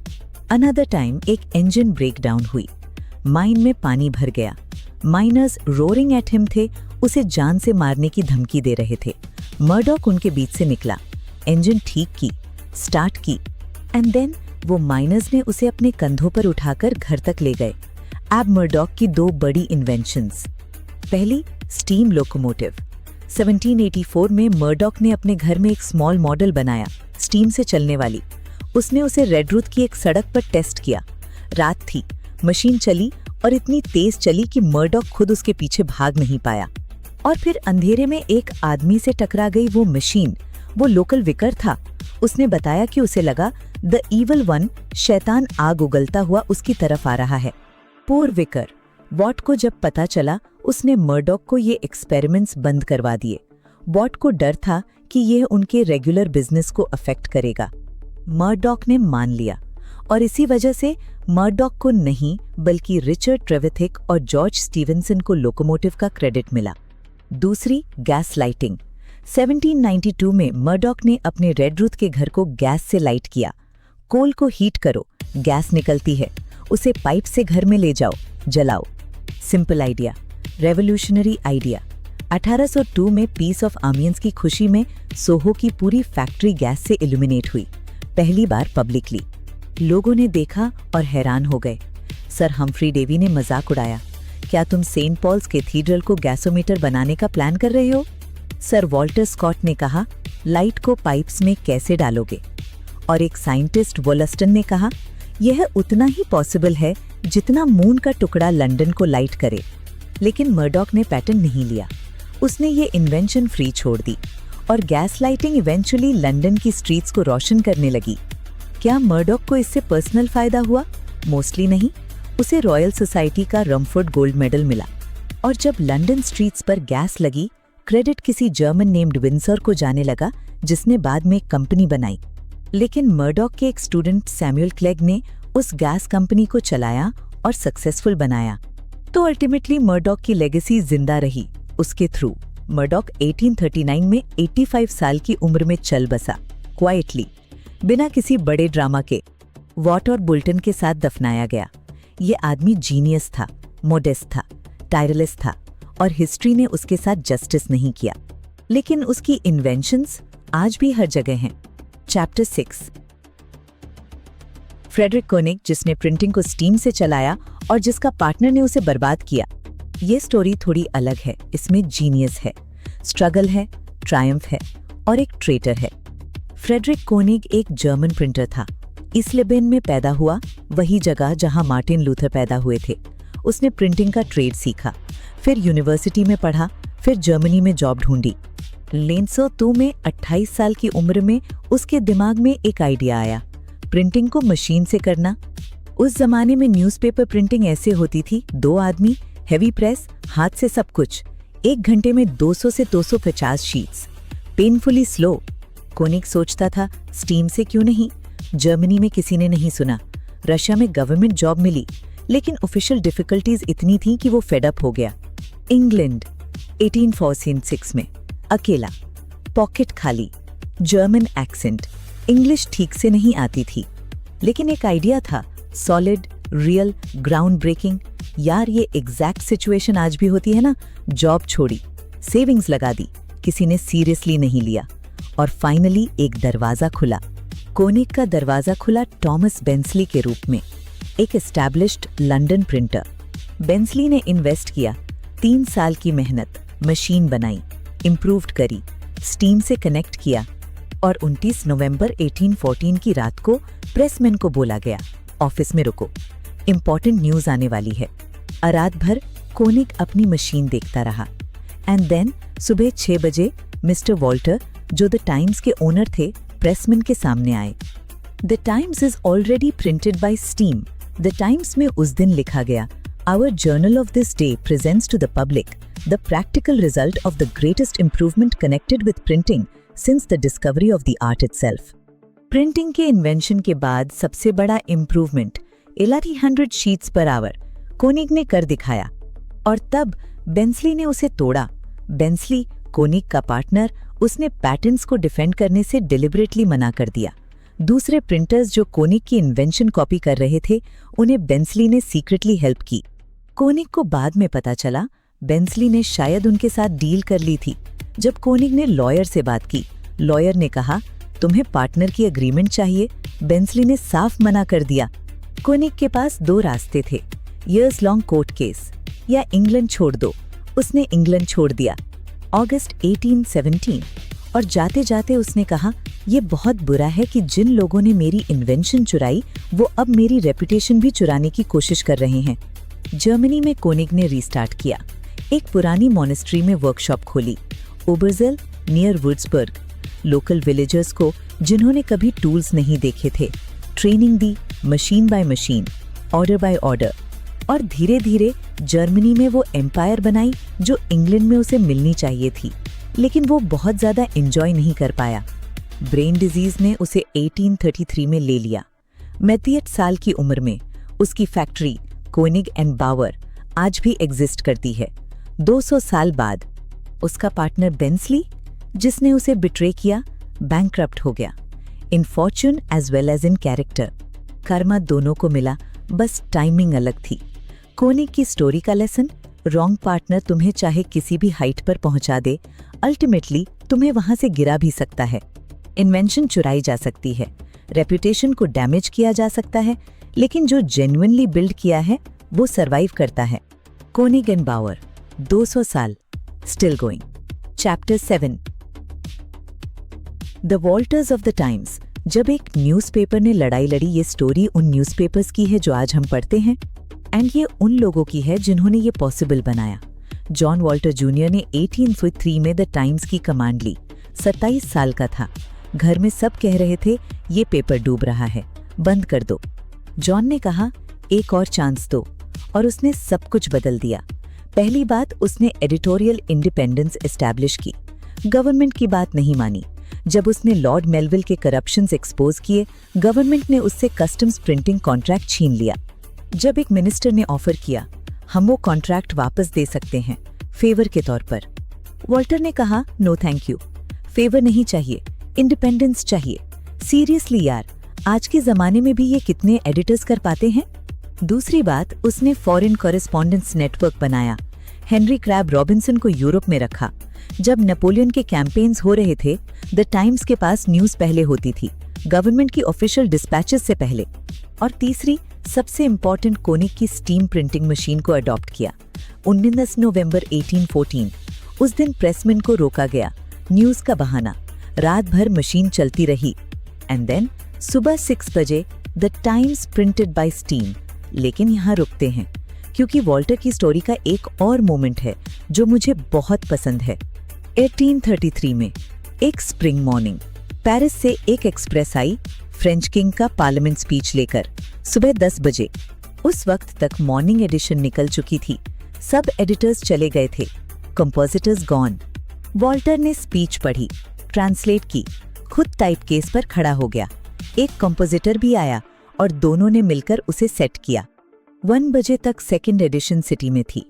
अनदर टाइम एक इंजन ब्रेकडाउन हुई, माइन में पानी भर गया, माइनर्स रोरिंग एट हिम थे, उसे जान से मारने की धमकी दे रहे थे। मर्डॉक उनके बीच से निकला, इंजन ठीक की, स्टार्ट की, एंड देन वो माइनर्स ने उसे अपने कंधों पर उठाकर घर तक ले गए। एब मर्डॉक की दो बड़ी इन्वेंशंस। पहली, स्टीम लोकोमोटिव। 1784 में मर्डॉक ने अपने घर में एक स्मॉल मॉडल बनाया, स्टीम से चलने वाली। उसने उसे रेडरूथ की एक सड़क पर टेस्ट किया। रात थी, मशीन चली और इतनी तेज चली कि मर्डॉक खुद उसके पीछे भाग नहीं पाया। और फिर अंधेरे में एक आदमी से टकरा गई वो मशीन। वो लोकल विकर था। उसने बताया कि उसे लगा द ईवल वन, शैतान आग उगलता हुआ उसकी तरफ आ रहा है। पोर विकर। वॉट को जब पता चला, उसने मर्डॉक को ये एक्सपेरिमेंट्स बंद करवा दिए। वॉट को डर था कि यह उनके रेगुलर बिजनेस को अफेक्ट करेगा। मर्डॉक ने मान लिया और इसी वजह से मर्डॉक को नहीं बल्कि रिचर्ड ट्रेविथिक और जॉर्ज स्टीवेंसन को लोकोमोटिव का क्रेडिट मिला। दूसरी, गैस लाइटिंग। 1792 में मर्डॉक ने अपने रेडरूथ के घर को गैस से लाइट किया। कोल को हीट करो, गैस निकलती है, उसे पाइप से घर में ले जाओ, जलाओ। Simple idea, revolutionary idea. 1802 में पीस ऑफ आमियंस की खुशी में सोहो की पूरी फैक्ट्री गैस से इल्यूमिनेट हुई, पहली बार पब्लिकली। लोगों ने देखा और हैरान हो गए। सर हम्फ्री डेवी ने मजाक उड़ाया, क्या तुम सेंट पॉल्स कैथीड्रल को गैसोमीटर बनाने का प्लान कर रहे हो? सर वॉल्टर स्कॉट ने कहा, लाइट को पाइप्स में कैसे डालोगे? और एक साइंटिस्ट वोलस्टन ने कहा, यह उतना ही पॉसिबल है जितना मून का टुकड़ा लंदन को लाइट करे। लेकिन मर्डॉक ने पैटेंट नहीं लिया। उसने ये इन्वेंशन फ्री छोड़ दी और गैस लाइटिंग इवेंचुअली लंदन की स्ट्रीट्स को रोशन करने लगी। क्या मर्डॉक को इससे पर्सनल फायदा हुआ? मोस्टली नहीं। उसे रॉयल सोसाइटी का रमफोर्ड गोल्ड मेडल मिला। और जब लंदन स्ट्रीट्स पर गैस लगी, क्रेडिट किसी जर्मन नेम्ड विंसर को जाने लगा, जिसने बाद में एक कंपनी बनाई। लेकिन मर्डॉक के एक स्टूडेंट सैमुअल क्लेग ने उस गैस कंपनी को चलाया और सक्सेसफुल बनाया। तो अल्टीमेटली मर्डॉक की लेगेसी जिंदा रही उसके थ्रू। मर्डॉक 1839 में 85 साल की उम्र में चल बसा, क्वाइटली, बिना किसी बड़े ड्रामा के। वॉट और बुल्टन के साथ दफनाया गया। ये आदमी जीनियस था, मोडेस्ट था, टायरलेस था और हिस्ट्री ने उसके साथ जस्टिस नहीं किया। लेकिन उसकी इन्वेंशंस आज भी हर जगह हैं। चैप्टर 6। फ्रेडरिक कोनिग, जिसने प्रिंटिंग को स्टीम से चलाया और जिसका पार्टनर ने उसे बर्बाद किया। ये स्टोरी थोड़ी अलग है। इसमें जीनियस है, स्ट्रगल है, ट्रायम्फ है और एक ट्रेटर है। फ्रेडरिक कोनिग एक जर्मन प्रिंटर था। इस्लेबेन में पैदा हुआ, वही जगह जहां मार्टिन लूथर पैदा हुए थे। उसने प्रिंटिंग का ट्रेड सीखा, फिर यूनिवर्सिटी में पढ़ा, फिर जर्मनी में जॉब ढूंढी। लेंसो 2 में 28 साल की उम्र में उसके दिमाग में एक आइडिया आया, प्रिंटिंग को मशीन से करना। उस जमाने में न्यूज़पेपर प्रिंटिंग ऐसे होती थी, 2 आदमी, हेवी प्रेस, हाथ से सब कुछ। 1 घंटे में 200 से 250 शीट्स, पेनफुली स्लो। कोनिग सोचता था, स्टीम से क्यों नहीं? जर्मनी में किसी ने नहीं सुना। रशिया में गवर्नमेंट जॉब मिली, लेकिन ऑफिशियल डिफिकल्टीज इतनी थी कि वो फेड अप हो गया। इंग्लैंड 1846 में, अकेला, पॉकेट खाली, जर्मन एक्सेंट, इंग्लिश ठीक से नहीं आती थी। लेकिन एक आइडिया था, सॉलिड, रियल, ग्राउंड ब्रेकिंग। यार ये एग्जैक्ट सिचुएशन आज भी होती है ना। जॉब छोड़ी, सेविंग्स लगा दी, किसी ने सीरियसली नहीं लिया और फाइनली एक दरवाजा खुला। कोनिग का दरवाजा खुला टॉमस बेंसली के रूप में, एक एस्टैब्लिश्ड लंदन प्रिंटर। बेंसली ने इन्वेस्ट किया, 3 साल की मेहनत, मशीन बनाई, इम्प्रूव्ड करी, स्टीम से कनेक्ट किया और 29 नवंबर 1814 की रात को प्रेसमैन को बोला गया, ऑफिस में रुको, इंपॉर्टेंट न्यूज आने वाली है। रात भर कोनिग अपनी मशीन देखता रहा। एंड देन सुबह 6 बजे मिस्टर वॉल्टर, जो द टाइम्स के ओनर थे, प्रेसमैन के सामने आए। The Times is already printed by steam. The Times में उस दिन लिखा गया, our journal of this day presents to the public the practical result of the greatest improvement connected with printing since the discovery of the art itself. Printing के invention के बाद सबसे बड़ा इंप्रूवमेंट 1100 शीट्स पर आवर कोनिग ने कर दिखाया और तब बेंसली ने उसे तोड़ा। बेंसली, कोनिग का पार्टनर, उसने पैटेंट्स को डिफेंड करने से डिलिबरेटली मना कर दिया। दूसरे प्रिंटर्स जो कोनिक की इन्वेंशन कॉपी कर रहे थे, उन्हें बेंसली ने सीक्रेटली हेल्प की। कोनिक को बाद में पता चला बेंसली ने शायद उनके साथ डील कर ली थी। जब कोनिक ने लॉयर से बात की, लॉयर ने कहा तुम्हें पार्टनर की एग्रीमेंट चाहिए। बेंसली ने साफ मना कर दिया। कोनिक के पास दो रास्ते थे, ईयर्स लॉन्ग कोर्ट केस या इंग्लैंड छोड़ दो। उसने इंग्लैंड छोड़ दिया अगस्त 1817 और जाते जाते उसने कहा यह बहुत बुरा है कि जिन लोगों ने मेरी इन्वेंशन चुराई वो अब मेरी रेपुटेशन भी चुराने की कोशिश कर रहे हैं। जर्मनी में कोनिक ने रीस्टार्ट किया। एक पुरानी मॉनेस्ट्री में वर्कशॉप खोली, ओबरजेल नियर वुड्सबर्ग। लोकल विलेजर्स को जिन्होंने कभी टूल्स नहीं देखे थे training the, machine by machine, order by order. और धीरे धीरे जर्मनी में वो एम्पायर बनाई जो इंग्लैंड में उसे मिलनी चाहिए थी, लेकिन वो बहुत ज़्यादा एंजॉय नहीं कर पाया। ब्रेन डिजीज ने उसे 1833 में ले लिया। 38 साल की उम्र में उसकी फैक्ट्री कोनिग एंड बावर आज भी एग्जिस्ट करती है। 200 साल बाद उसका पार्टनर बेंसली, जिसने उसे बिट्रे किया, बैंकक्रप्ट हो गया। In fortune as well as in character कर्मा दोनों को मिला, बस टाइमिंग अलग थी। कोनिक की स्टोरी का लेसन, रॉन्ग पार्टनर तुम्हें चाहे किसी भी हाइट पर पहुंचा दे, अल्टीमेटली तुम्हें वहां से गिरा भी सकता है। इन्वेंशन चुराई जा सकती है, रेपुटेशन को डैमेज किया जा सकता है, लेकिन जो जेन्युइनली बिल्ड किया है वो सरवाइव करता है। कोनिग एंड बावर 200 साल still going. Chapter 7 the Walter's of the times. जब एक न्यूज़पेपर ने लड़ाई लड़ी, ये स्टोरी उन न्यूज़पेपर्स की है जो आज हम पढ़ते हैं, एंड ये उन लोगों की है जिन्होंने ये पॉसिबल बनाया। जॉन वॉल्टर जूनियर ने 1803 में द टाइम्स की कमांड ली। 27 साल का था। घर में सब कह रहे थे ये पेपर डूब रहा है, बंद कर दो। जॉन ने कहा एक और चांस दो, और उसने सब कुछ बदल दिया। पहली बात, उसने एडिटोरियल इंडिपेंडेंस एस्टैब्लिश की। गवर्नमेंट की बात नहीं मानी। जब उसने लॉर्ड मेलविल के करप्शंस एक्सपोज किए, गवर्नमेंट ने उससे कस्टम्स प्रिंटिंग कॉन्ट्रैक्ट छीन लिया। जब एक मिनिस्टर ने ऑफर किया हम वो कॉन्ट्रैक्ट वापस दे सकते हैं फेवर के तौर पर, वॉल्टर ने कहा नो थैंक यू, फेवर नहीं चाहिए, इंडिपेंडेंस चाहिए। सीरियसली यार, आज के जमाने में भी ये कितने एडिटर्स कर पाते हैं। दूसरी बात, उसने फॉरेन कॉरेस्पॉन्डेंस नेटवर्क बनाया। हेनरी क्रैब रॉबिन्सन को यूरोप में रखा। जब नेपोलियन के कैंपेन्स हो रहे थे, द टाइम्स के पास न्यूज़ पहले होती थी, गवर्नमेंट की ऑफिशियल डिस्पैचेस से पहले। और तीसरी, सबसे इंपॉर्टेंट, कोनिक की स्टीम प्रिंटिंग मशीन को अडॉप्ट किया। 19 नवंबर 1814 उस दिन प्रेसमैन को रोका गया, न्यूज़ का बहाना। रात भर मशीन चलती रही, एंड देन सुबह 6 बजे the times printed by steam. लेकिन यहाँ रुकते हैं, क्योंकि वॉल्टर की स्टोरी का एक और मोमेंट है जो मुझे बहुत पसंद है। 1833 में एक स्प्रिंग मॉर्निंग पेरिस से एक एक्सप्रेस आई फ्रेंच किंग का पार्लियामेंट स्पीच लेकर, सुबह 10 बजे। उस वक्त तक मॉर्निंग एडिशन निकल चुकी थी, सब एडिटर्स चले गए थे, कंपोजिटर्स गॉन। वॉल्टर ने स्पीच पढ़ी, ट्रांसलेट की, खुद टाइप केस पर खड़ा हो गया। एक कंपोजिटर भी आया और दोनों ने मिलकर उसे सेट किया। 1 बजे तक सेकंड एडिशन सिटी में थी।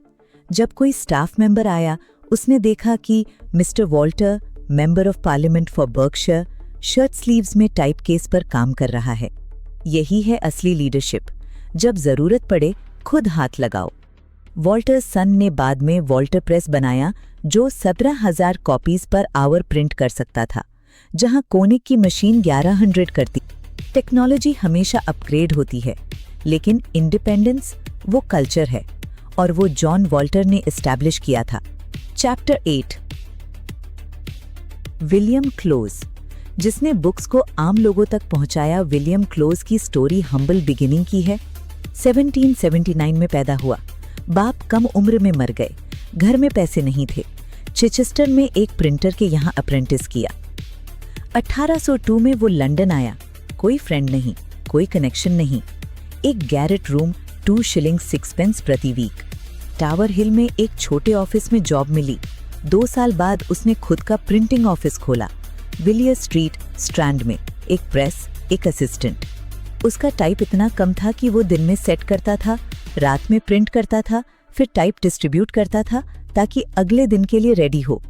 जब कोई स्टाफ मेंबर आया, उसने देखा कि mister Walter, member of parliament for Berkshire, shirt sleeves में टाइप केस पर काम कर रहा है। यही है असली लीडरशिप, जब जरूरत पड़े खुद हाथ लगाओ। वॉल्टर सन ने बाद में वॉल्टर प्रेस बनाया, जो 17,000 कॉपीज पर आवर प्रिंट कर सकता था, जहां कोनिक की मशीन 1100 करती। टेक्नोलॉजी हमेशा अपग्रेड होती है, लेकिन इंडिपेंडेंस वो कल्चर है, और वो जॉन वॉल्टर ने एस्टैब्लिश किया था। चैप्टर 8 विलियम क्लोज, जिसने बुक्स को आम लोगों तक पहुंचाया। विलियम क्लोज की स्टोरी हम्बल बिगिनिंग की है। 1779 में पैदा हुआ, बाप कम उम्र में मर गए, घर में पैसे नहीं थे। चिचेस्टर में एक प्रिंटर के यहाँ अप्रेंटिस किया। 1802 में वो लंदन आया। कोई फ्रेंड नहीं, कोई कनेक्शन नहीं, एक गैरेट रूम, 2 शिलिंग 6 पेंस प्रति वीक। टावर हिल में एक छोटे ऑफिस में जॉब मिली। 2 साल बाद उसने खुद का प्रिंटिंग ऑफिस खोला, विलियर स्ट्रीट, स्ट्रैंड में। एक प्रेस, एक असिस्टेंट। उसका टाइप इतना कम था कि वो दिन में सेट करता था, रात में प्रिंट करता था, फिर टाइप डिस्ट्रीब्यूट करता था ताकि अगले दिन के लिए रेडी हो।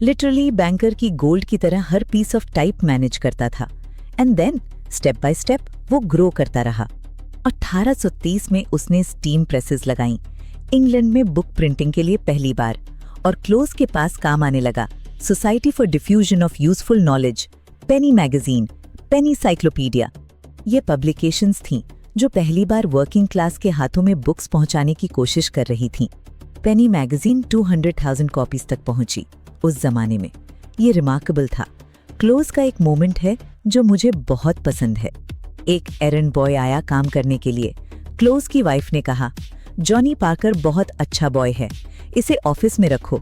लिटरली बैंकर की गोल्ड की तरह हर पीस ऑफ टाइप मैनेज करता था। And then step by step वो ग्रो करता रहा। 1830 में उसने स्टीम प्रेसेस लगाईं, इंग्लैंड में बुक प्रिंटिंग के लिए पहली बार, और क्लोज के पास काम आने लगा society for diffusion of useful knowledge, Penney magazine, Penney cyclopedia. ये पब्लिकेशंस थीं जो पहली बार वर्किंग क्लास के हाथों में बुक्स पहुंचाने की कोशिश कर रही थीं। पेनी मैगजीन 200,000 कॉपीज तक पहुंची उस जमाने में। ये रिमार्केबल था। क्लोज का एक मोमेंट है जो मुझे बहुत पसंद है। एक एरंड बॉय आया काम करने के लिए। क्लोज की वाइफ ने कहा, जॉनी पार्कर बहुत अच्छा बॉय है, इसे ऑफिस में रखो।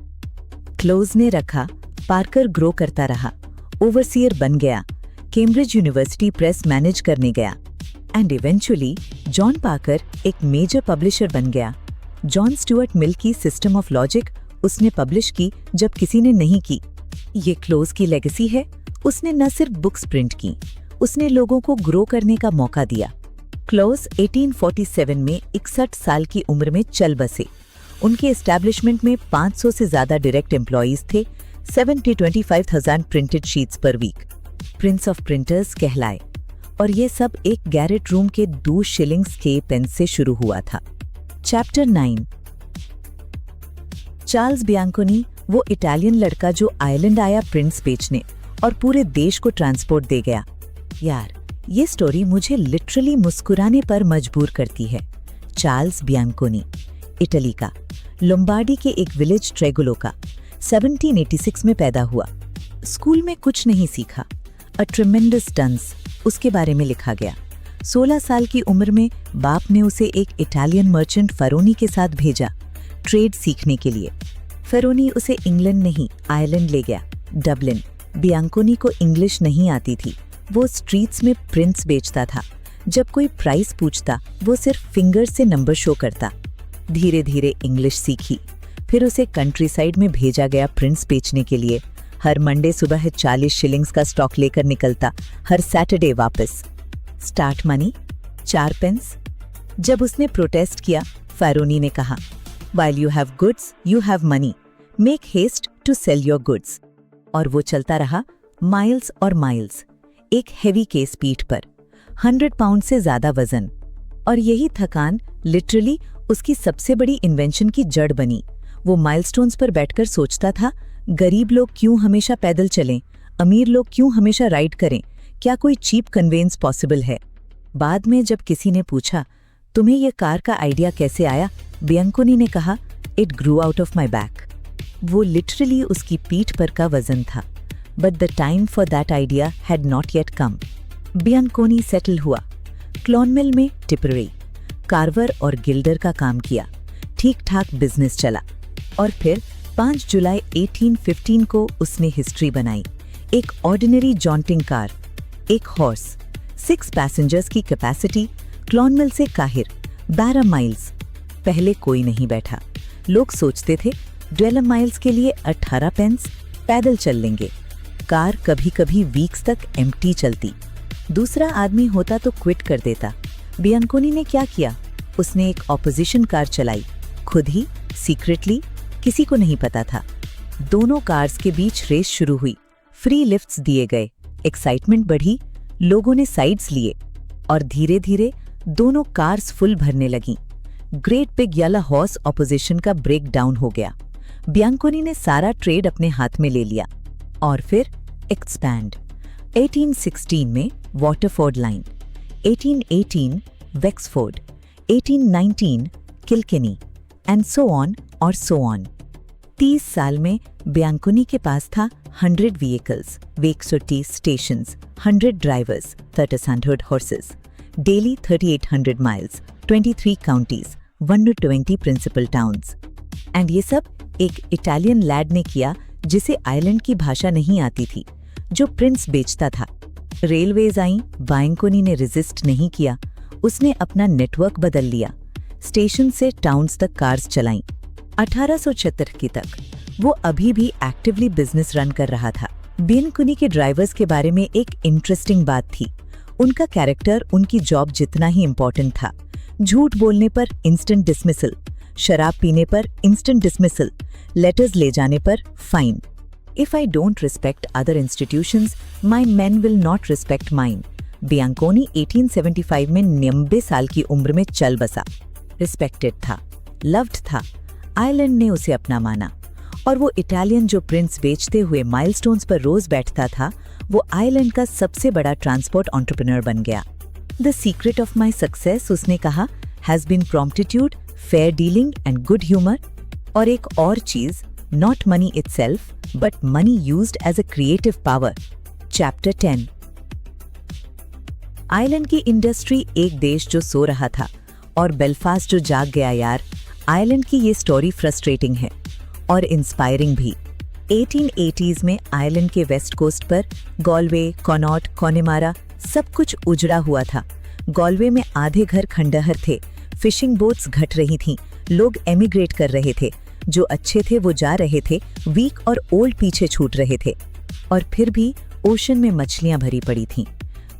क्लोज ने रखा। पार्कर ग्रो करता रहा, ओवरसीयर बन गया, कैम्ब्रिज यूनिवर्सिटी प्रेस मैनेज करने गया, एंड इवेंचुअली जॉन पार्कर एक मेजर पब्लिशर बन गया। जॉन स्टुअर्ट मिल की सिस्टम ऑफ लॉजिक उसने पब्लिश की जब किसी ने नहीं की। ये क्लोज की लेगेसी है। उसने न सिर्फ बुक्स प्रिंट की, उसने लोगों को ग्रो करने का मौका दिया। क्लोज 1847 में 61 साल की उम्र में चल बसे। उनके एस्टैब्लिशमेंट में 500 से ज्यादा डायरेक्ट एम्प्लॉइज थे, 25,000 printed sheets per week. Prince of printers कहलाए, और ये सब एक गैरेट रूम के 2 शिलिंग्स के पेन से शुरू हुआ था। चैप्टर 9। चार्ल्स बियांकोनी, वो इटालियन लड़का जो आयरलैंड आया प्रिंट्स बेचने और पूरे देश को ट्रांसपोर्ट दे गया। यार, ये स्टोरी मुझे लिटरली मुस्कुराने पर मजबूर करती है। चार्ल्स बियांकोनी, इटली का, लोम्बार्डी के एक विलेज ट्रेगुलो का, 1786 में पैदा हुआ। स्कूल में कुछ नहीं सीखा। अ ट्रिमेंडस डंस उसके बारे में लिखा गया। 16 साल की उम्र में बाप ने उसे एक इटालियन मर्चेंट फेरोनी के साथ भेजा ट्रेड सीखने के लिए। फेरोनी उसे इंग्लैंड नहीं आयरलैंड ले गया, डबलिन। बियांकोनी को इंग्लिश नहीं आती थी। वो स्ट्रीट्स में प्रिंट्स बेचता था। जब कोई प्राइस पूछता वो सिर्फ फिंगर से नंबर शो करता। धीरे धीरे इंग्लिश सीखी। फिर उसे कंट्री साइड में भेजा गया प्रिंट्स बेचने के लिए। हर मंडे सुबह 40 शिलिंग्स का स्टॉक लेकर निकलता, हर सैटरडे वापस। Start money 4 pence. जब उसने प्रोटेस्ट किया, फेरोनी ने कहा, While you have goods, you have money. Make haste to sell your goods. और वो चलता रहा माइल्स और माइल्स, एक हेवी केस पीठ पर, 100 पाउंड से ज्यादा वजन। और यही थकान लिटरली उसकी सबसे बड़ी इन्वेंशन की जड़ बनी। वो माइलस्टोन्स पर बैठकर सोचता था, गरीब लोग क्यों हमेशा पैदल चलें, अमीर लोग क्यों हमेशा राइड करें, क्या कोई चीप कन्वेंस पॉसिबल है। बाद में जब किसी ने पूछा, तुम्हें ये कार का आइडिया कैसे आया, बियांकोनी ने कहा, it grew out of my back. वो लिटरली उसकी पीठ पर का वजन था। But the time for that idea had not yet come. Bianconi settle हुआ। क्लॉनमिल में टिपररी, कार्वर और गिल्डर का काम किया। ठीक ठाक बिजनेस चला। और फिर 5 जुलाई 1815 को उसने हिस्ट्री बनाई। एक ऑर्डिनरी जॉन्टिंग कार, एक हॉर्स, 6 पैसेंजर्स की कैपेसिटी, क्लॉनमिल से काहिर 12 माइल्स। पहले कोई नहीं बैठा। लोग सोचते थे 12 माइल्स के लिए 18 पेंस, पैदल चल लेंगे। कार कभी कभी वीक्स तक एम्प्टी चलती। दूसरा आदमी होता तो क्विट कर देता। बियांकोनी ने क्या किया, उसने एक ऑपोजिशन कार चलाई, खुद ही, सीक्रेटली, किसी को नहीं पता था। दोनों कार्स के बीच रेस शुरू हुई। फ्री लिफ्ट्स दिए गए, एक्साइटमेंट बढ़ी, लोगों ने साइड्स लिए, और धीरे धीरे दोनों कार्स फुल भरने लगीं। Great big yellow horse opposition का ब्रेक डाउन हो गया। बियांकोनी ने सारा ट्रेड अपने हाथ में ले लिया। और फिर एक्सपैंड। 1816 में Waterford line, 1818 Wexford, 1819 Kilkenny, and so on और सो ऑन। 30 साल में बियांकोनी के पास था 100 व्हीकल्स, वेक्सोटी stations, 100 drivers, 3,600 horses, daily 3,800 miles, 23 counties, 1 to 20 principal towns. And ये सब एक इटालियन लैड ने किया जिसे आयरलैंड की भाषा नहीं आती थी, जो प्रिंट्स बेचता था। रेलवेज आई, बियांकोनी ने रेजिस्ट नहीं किया। उसने अपना नेटवर्क बदल लिया। स्टेशन से टाउन्स तक कार्स चलाईं। 1876 तक वो अभी भी एक्टिवली बिजनेस रन कर रहा था। बियांकोनी के ड्राइवर्स के बारे में एक इंटरेस्टिंग बात थी। उनका कैरेक्टर उनकी जॉब जितना ही इम्पोर्टेंट था। झूठ बोलने पर इंस्टेंट डिसमिसल, शराब पीने पर इंस्टेंट डिसमिसल, लेटर्स ले जाने पर fine. If I don't respect other institutions, my men will not respect mine. Bianconi 1875 में 90 साल की उम्र में चल बसा। रिस्पेक्टेड था, लव्ड था, आयरलैंड ने उसे अपना माना, और वो इटालियन जो प्रिंट्स बेचते हुए माइलस्टोन्स पर रोज बैठता था, वो आयरलैंड का सबसे बड़ा ट्रांसपोर्ट एंटरप्रेन्योर बन गया। The secret of my success, उसने कहा, has been promptitude, fair dealing and good humour. और एक और चीज, not money itself but money used as a creative power. Chapter 10। Ireland की इंडस्ट्री, एक देश जो सो रहा था और बेलफास्ट जो जाग गया यार। आयरलैंड की ये स्टोरी फ्रस्ट्रेटिंग है और इंस्पायरिंग भी। 1880s में आयरलैंड के वेस्ट कोस्ट पर गॉलवे, कॉनॉट, कॉनेमारा सब कुछ उजड़ा हुआ था। गॉलवे में आधे घर खंडहर थे, फिशिंग बोट्स घट रही थीं, लोग एमिग्रेट कर रहे थे, जो अच्छे थे वो जा रहे थे, वीक और ओल्ड पीछे छूट रहे थे। और फिर भी ओशन में मछलियां भरी पड़ी थीं।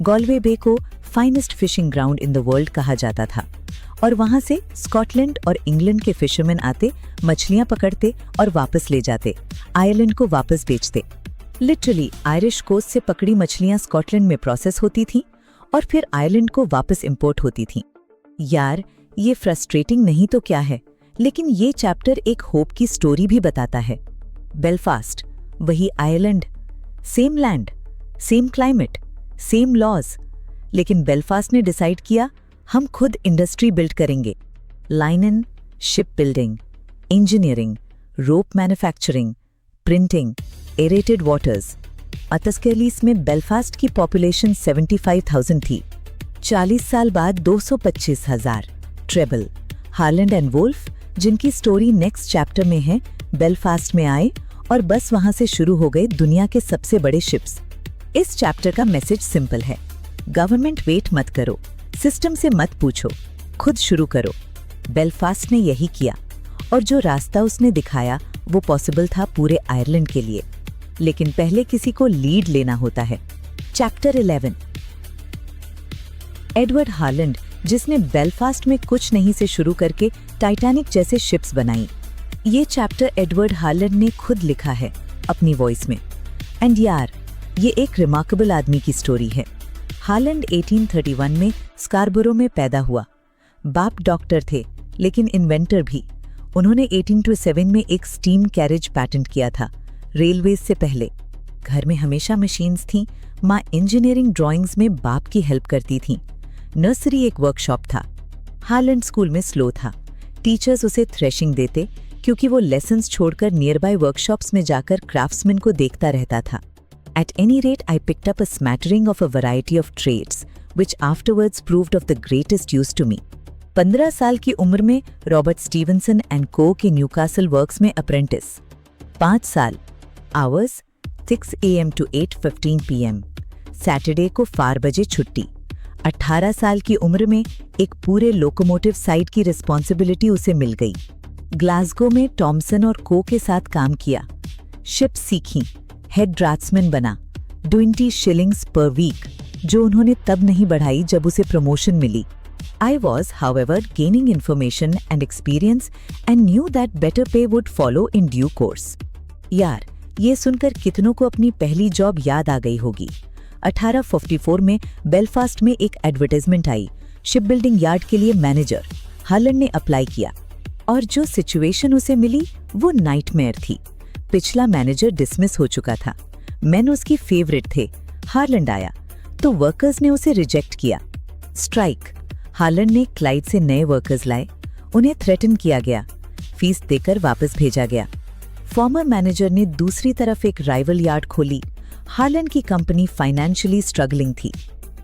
गॉलवे बे को finest fishing ground in the world कहा जाता था, और वहां से स्कॉटलैंड और इंग्लैंड के फिशरमैन आते, मछलियां पकड़ते और वापस ले जाते, आयरलैंड को वापस बेचते। लिटरली आयरिश कोस्ट से पकड़ी मछलियां स्कॉटलैंड में प्रोसेस होती थीं और फिर आयरलैंड को वापस इंपोर्ट होती थीं। यार, ये फ्रस्ट्रेटिंग नहीं तो क्या है, लेकिन ये चैप्टर एक होप की स्टोरी भी बताता है। बेलफास्ट, वही Ireland, same land, same climate, same laws, लेकिन बेलफास्ट ने डिसाइड किया, हम खुद इंडस्ट्री बिल्ड करेंगे। Linen, ship building, engineering, rope manufacturing, printing, aerated waters. अतस्केलिस में बेलफास्ट की पॉपुलेशन 75,000 थी। 40 साल बाद 225,000। ट्रेबल। हार्लैंड एंड वुल्फ, जिनकी स्टोरी नेक्स्ट चैप्टर में है, बेलफास्ट में आए और बस वहां से शुरू हो गए दुनिया के सबसे बड़े शिप्स। इस चैप्टर का मैसेज सिंपल है, गवर्नमेंट वेट मत करो, सिस्टम से मत पूछो, खुद शुरू करो। बेलफास्ट ने यही किया, और जो रास्ता उसने दिखाया वो पॉसिबल था पूरे आयरलैंड के लिए। लेकिन पहले किसी को लीड लेना होता है। चैप्टर 11। एडवर्ड हार्लैंड, जिसने बेलफास्ट में कुछ नहीं से शुरू करके टाइटैनिक जैसे शिप्स बनाई। ये चैप्टर एडवर्ड हार्लैंड ने खुद लिखा है अपनी वॉइस में। एंड यार, ये एक रिमार्केबल आदमी की स्टोरी है। हार्लैंड 1831 में स्कारबरो में पैदा हुआ। बाप डॉक्टर थे, लेकिन इन्वेंटर भी। उन्होंने 1827 में एक स्टीम कैरेज पैटेंट किया था, रेलवेज से पहले। घर में हमेशा मशीन्स थीं। माँ इंजीनियरिंग ड्राइंग्स में बाप की हेल्प करती थीं। नर्सरी एक वर्कशॉप था। हार्लैंड स्कूल में स्लो था। टीचर्स उसे थ्रेशिंग देते क्योंकि वो लेसन्स छोड़कर नियरबाई वर्कशॉप्स में जाकर क्राफ्ट्समैन को देखता रहता था। At any rate, I picked up a smattering of a variety of trades, which afterwards proved of the greatest use to me. 15 साल की उम्र में रॉबर्ट स्टीवनसन एंड को के न्यूकासल वर्क्स में अप्रेंटिस। 5 साल, hours 6 AM to 8:15 PM। Saturday को 4 बजे छुट्टी। 18 साल की उम्र में एक पूरे लोकोमोटिव साइट की रिस्पॉन्सिबिलिटी उसे मिल गई। ग्लासगो में टॉमसन और को के साथ काम किया। शिप सीखी, हेड ड्राफ्ट्समैन बना। 20 shillings per week, जो उन्होंने तब नहीं बढ़ाई जब उसे प्रमोशन मिली। I was, however, gaining information and experience and knew that better pay would follow in due course. यार, ये सुनकर कितनों को अपनी पहली जॉब याद आ गई होगी। 1844 में बेलफास्ट में एक एडवर्टाइजमेंट आई, शिप बिल्डिंग यार्ड के लिए मैनेजर। हार्लैंड ने अप्लाई किया, और जो सिचुएशन उसे मिली वो नाइटमेयर थी। पिछला मैनेजर डिसमिस हो चुका था। मैन उसकी फेवरेट थे। हार्लैंड आया तो वर्कर्स ने उसे रिजेक्ट किया। स्ट्राइक। हार्लैंड ने क्लाइड से नए वर्कर्स लाए। उन्हें थ्रेटन किया गया। फीस देकर वापस भेजा गया। फॉर्मर मैनेजर ने दूसरी तरफ एक राइवल यार्ड खोली। हार्लैंड की कंपनी फाइनेंशियली स्ट्रगलिंग थी।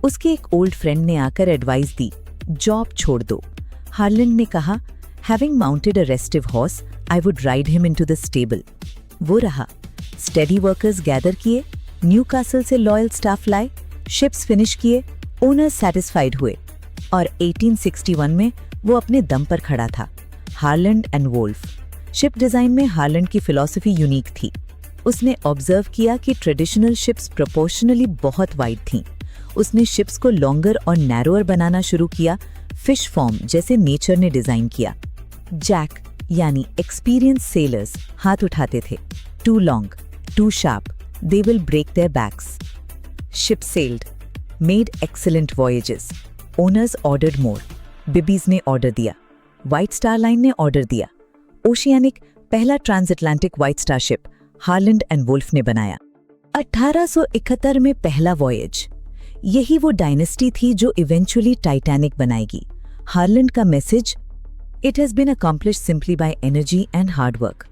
उसके एक ओल्ड फ्रेंड ने आकर एडवाइस दी, जॉब छोड़ दो। हार्लैंड ने कहा, having mounted a restive horse, I would ride him into the stable. वो रहा। स्टेडी वर्कर्स गैदर किए, न्यूकासल से लॉयल स्टाफ लाए, शिप्स फिनिश किए, ओनर्स सेटिस्फाइड हुए, और 1861 में वो अपने दम पर खड़ा था। Harland and Wolff. Ship design में हार्लैंड की फिलॉसफी यूनिक थी। उसने ऑब्जर्व किया कि ट्रेडिशनल शिप्स प्रोपोर्शनली बहुत वाइड थीं। उसने शिप्स को लॉन्गर और नैरोअर बनाना शुरू किया, फिश फॉर्म जैसे नेचर ने डिजाइन किया। जैक यानी एक्सपीरियंस सेलर्स हाथ उठाते थे। Too long, too sharp, they will break their backs. Ship sailed. Made excellent voyages, owners ordered more, Bibbys ने ऑर्डर दिया, व्हाइट स्टार लाइन ने ऑर्डर दिया, ओशियानिक पहला transatlantic White Star ship Harland and Wolff ने बनाया। 1871 में पहला वॉयेज। यही वो डायनेस्टी थी जो इवेंचुअली टाइटैनिक बनाएगी। हार्लैंड का message, it has been accomplished simply by energy and hard work.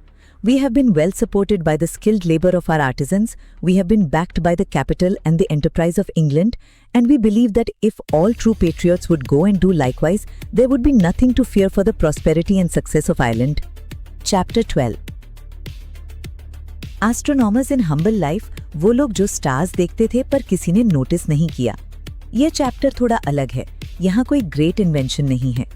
We have been well supported by the skilled labor of our artisans, we have been backed by the capital and the enterprise of England, and we believe that if all true patriots would go and do likewise, there would be nothing to fear for the prosperity and success of Ireland. Chapter 12. Astronomers in humble life, वो लोग जो stars देखते थे पर किसी ने notice नहीं किया। यह चैप्टर थोड़ा अलग है। यहाँ कोई ग्रेट इन्वेंशन नहीं है,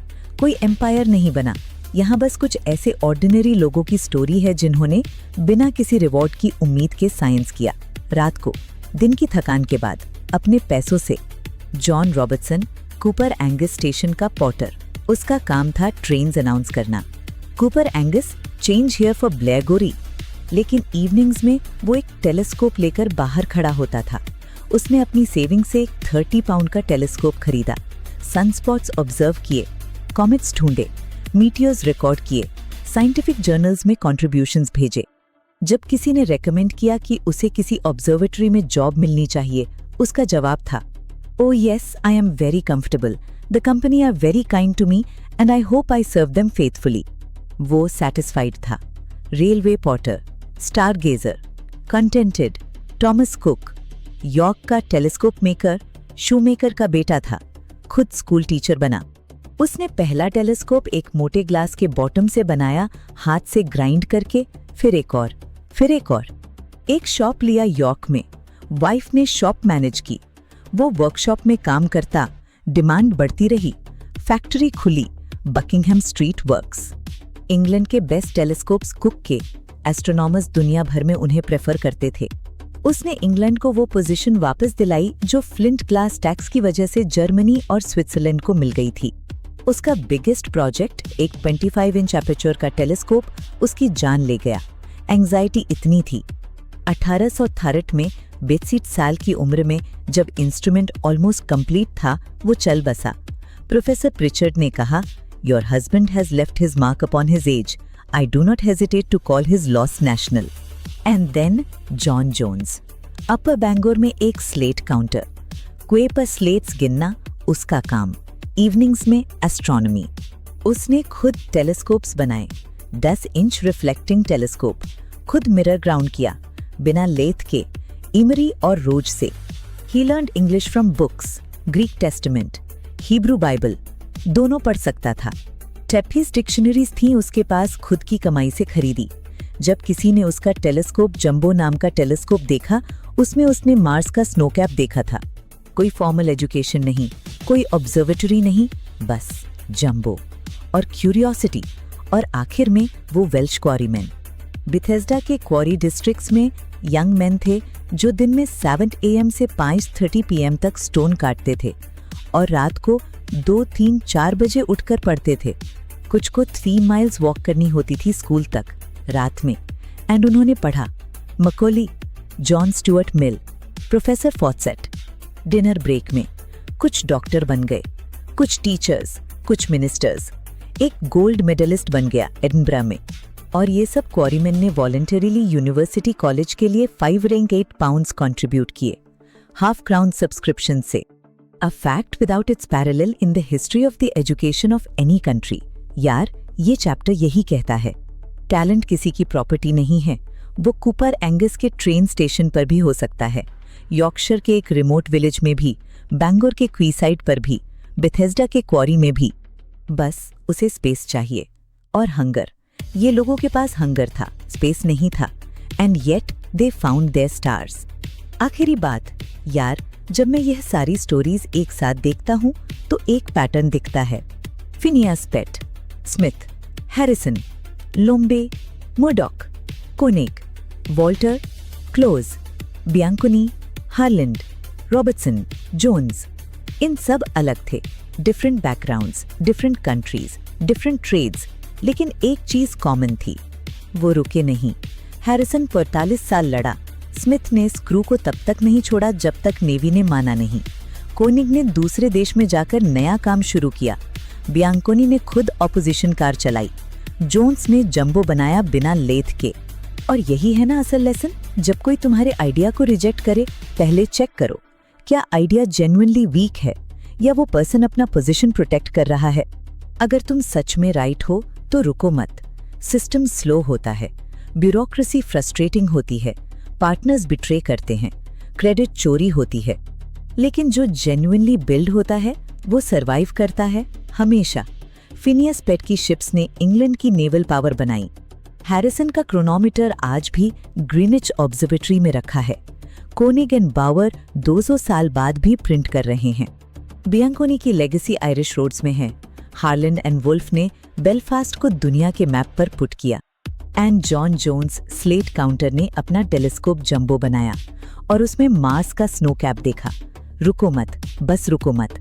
कोई एम्पायर नहीं बना। यहाँ बस कुछ ऐसे ऑर्डिनरी लोगों की स्टोरी है जिन्होंने बिना किसी रिवॉर्ड की उम्मीद के साइंस किया। रात को दिन की थकान के बाद अपने पैसों से John Robertson, Coupar Angus station का पॉटर, उसका काम था ट्रेन्स अनाउंस करना। Coupar Angus, change here for Blairgowrie. लेकिन इवनिंग्स में वो एक टेलीस्कोप लेकर बाहर खड़ा होता था। उसने अपनी सेविंग से एक 30 पाउंड का टेलीस्कोप खरीदा, सनस्पॉट्स ऑब्जर्व किए, कॉमेट्स ढूंढे, मीटियर्स रिकॉर्ड किए, साइंटिफिक जर्नल्स में कॉन्ट्रीब्यूशंस भेजे। जब किसी ने रेकमेंड किया कि उसे किसी ऑब्जर्वेटरी में जॉब मिलनी चाहिए, उसका जवाब था, oh yes, I am very comfortable, the company are very kind to me and I hope I serve them faithfully. वो सैटिस्फाइड था। Railway porter, star gazer, contented, Thomas Cook, York का telescope maker, shoemaker का बेटा था, खुद school teacher बना। उसने पहला टेलीस्कोप एक मोटे ग्लास के बॉटम से बनाया, हाथ से ग्राइंड करके, फिर एक और, फिर एक और। एक शॉप लिया यॉर्क में, वाइफ ने शॉप मैनेज की, वो वर्कशॉप में काम करता, डिमांड बढ़ती रही, फैक्ट्री खुली, बकिंगहम स्ट्रीट वर्क्स। इंग्लैंड के बेस्ट टेलीस्कोप्स कुक के, एस्ट्रोनॉमर्स दुनिया भर में उन्हें प्रेफर करते थे। उसने इंग्लैंड को वो पोजीशन वापस दिलाई जो फ्लिंट ग्लास टैक्स की वजह से जर्मनी और स्विट्जरलैंड को मिल गई थी। उसका बिगेस्ट प्रोजेक्ट, एक 25 इंच एपर्चर का टेलीस्कोप, उसकी जान ले गया। एंग्जाइटी इतनी थी। 1863 में 62 साल की उम्र में जब इंस्ट्रूमेंट ऑलमोस्ट कंप्लीट था, वो चल बसा। प्रोफेसर प्रिचर्ड ने कहा, your husband has left his mark upon his age, I do not hesitate to call his loss national. And then John Jones, Upper Bangor में एक स्लेट काउंटर, क्वे पर स्लेट्स गिनना उसका काम, इवनिंग्स में एस्ट्रोनॉमी। उसने खुद टेलीस्कोप्स बनाए, 10 इंच रिफ्लेक्टिंग टेलीस्कोप, खुद मिरर ग्राउंड किया, बिना लेथ के, इमरी और रोज से। He learned English from books, Greek Testament, Hebrew Bible, दोनों पढ़ सकता था। टेप्पीज डिक्शनरीज थी उसके पास, खुद की कमाई से खरीदी। जब किसी ने उसका टेलीस्कोप जंबो नाम का टेलीस्कोप देखा, उसमें उसने मार्स का स्नोकैप देखा था। कोई फॉर्मल एजुकेशन नहीं, कोई ऑब्जर्वेटरी नहीं, बस जंबो और क्यूरियोसिटी। और आखिर में वो वेल्श क्वारीमैन। बिथेस्डा के क्वारी डिस्ट्रिक्ट्स में यंग मैन थे जो दिन में 7 AM से 5:30 PM तक स्टोन काटते थे और रात को 2, 3, 4 बजे उठकर पढ़ते थे। कुछ को 3 माइल्स वॉक करनी होती थी स्कूल तक रात में। एंड उन्होंने पढ़ा Macaulay, John Stuart Mill, professor Fawcett. Dinner break में कुछ डॉक्टर बन गए, कुछ टीचर्स, कुछ मिनिस्टर्स। एक गोल्ड मेडलिस्ट बन गया एडिनबरा में। और ये सब क्वारीमैन ने वॉलंटरीली यूनिवर्सिटी कॉलेज के लिए 5 रैंक 8 पाउंड्स कंट्रीब्यूट किए, हाफ क्राउन सब्सक्रिप्शन से। A fact without its parallel in the history of the education of any country. यार, ये चैप्टर यही कहता है, टैलेंट किसी की प्रॉपर्टी नहीं है। वो कूपर एंगस के ट्रेन स्टेशन पर भी हो सकता है, यॉर्कशायर के एक रिमोट विलेज में भी, बैंगलोर के क्वीसाइड पर भी, बिथेस्डा के क्वारी में भी। बस उसे स्पेस चाहिए और हंगर। ये लोगों के पास हंगर था, स्पेस नहीं था। And yet they found their stars. आखिरी बात, यार, जब मैं यह सारी स्टोरीज एक साथ देखता हूँ तो एक पैटर्न दिखता है। Phineas Pett, Smith, Harrison, Lombe, Murdoch, Koenig, Walter, Clowes, Bianconi, Harland, Robertson, Jones. इन सब अलग थे, different backgrounds, different countries, different trades, लेकिन एक चीज कॉमन थी, वो रुके नहीं। हैरिसन 45 साल लड़ा, स्मिथ ने स्क्रू को तब तक नहीं छोड़ा जब तक नेवी ने माना नहीं। कोनिग ने दूसरे देश में जाकर नया काम शुरू किया। बियांकोनी ने खुद ऑपोजिशन कार चलाई। जोन्स ने जंबो बनाया बिना लेथ के। और यही है ना असल लेसन, जब कोई तुम्हारे आइडिया को रिजेक्ट करे, पहले चेक करो क्या आइडिया जेन्युइनली वीक है या वो पर्सन अपना पोजीशन प्रोटेक्ट कर रहा है। अगर तुम सच में राइट हो तो रुको मत। सिस्टम स्लो होता है, ब्यूरोक्रेसी फ्रस्ट्रेटिंग होती है, पार्टनर्स बिट्रे करते हैं, क्रेडिट चोरी होती है, लेकिन जो जेन्युइनली बिल्ड होता है वो सरवाइव करता है हमेशा। फिनियस पेट की शिप्स ने इंग्लैंड की नेवल पावर बनाई। हैरिसन का क्रोनोमीटर आज भी ग्रीनिच ऑब्जर्वेटरी में रखा है। कोनिग एंड बावर 200 साल बाद भी प्रिंट कर रहे हैं। बियांकोनी की लेगेसी आयरिश रोड्स में है। हार्लैंड एंड वुल्फ ने बेलफास्ट को दुनिया के मैप पर पुट किया। And John Jones slate counter ने अपना टेलीस्कोप जंबो बनाया और उसमें मार्स का स्नो कैप देखा। रुको मत, बस रुको मत।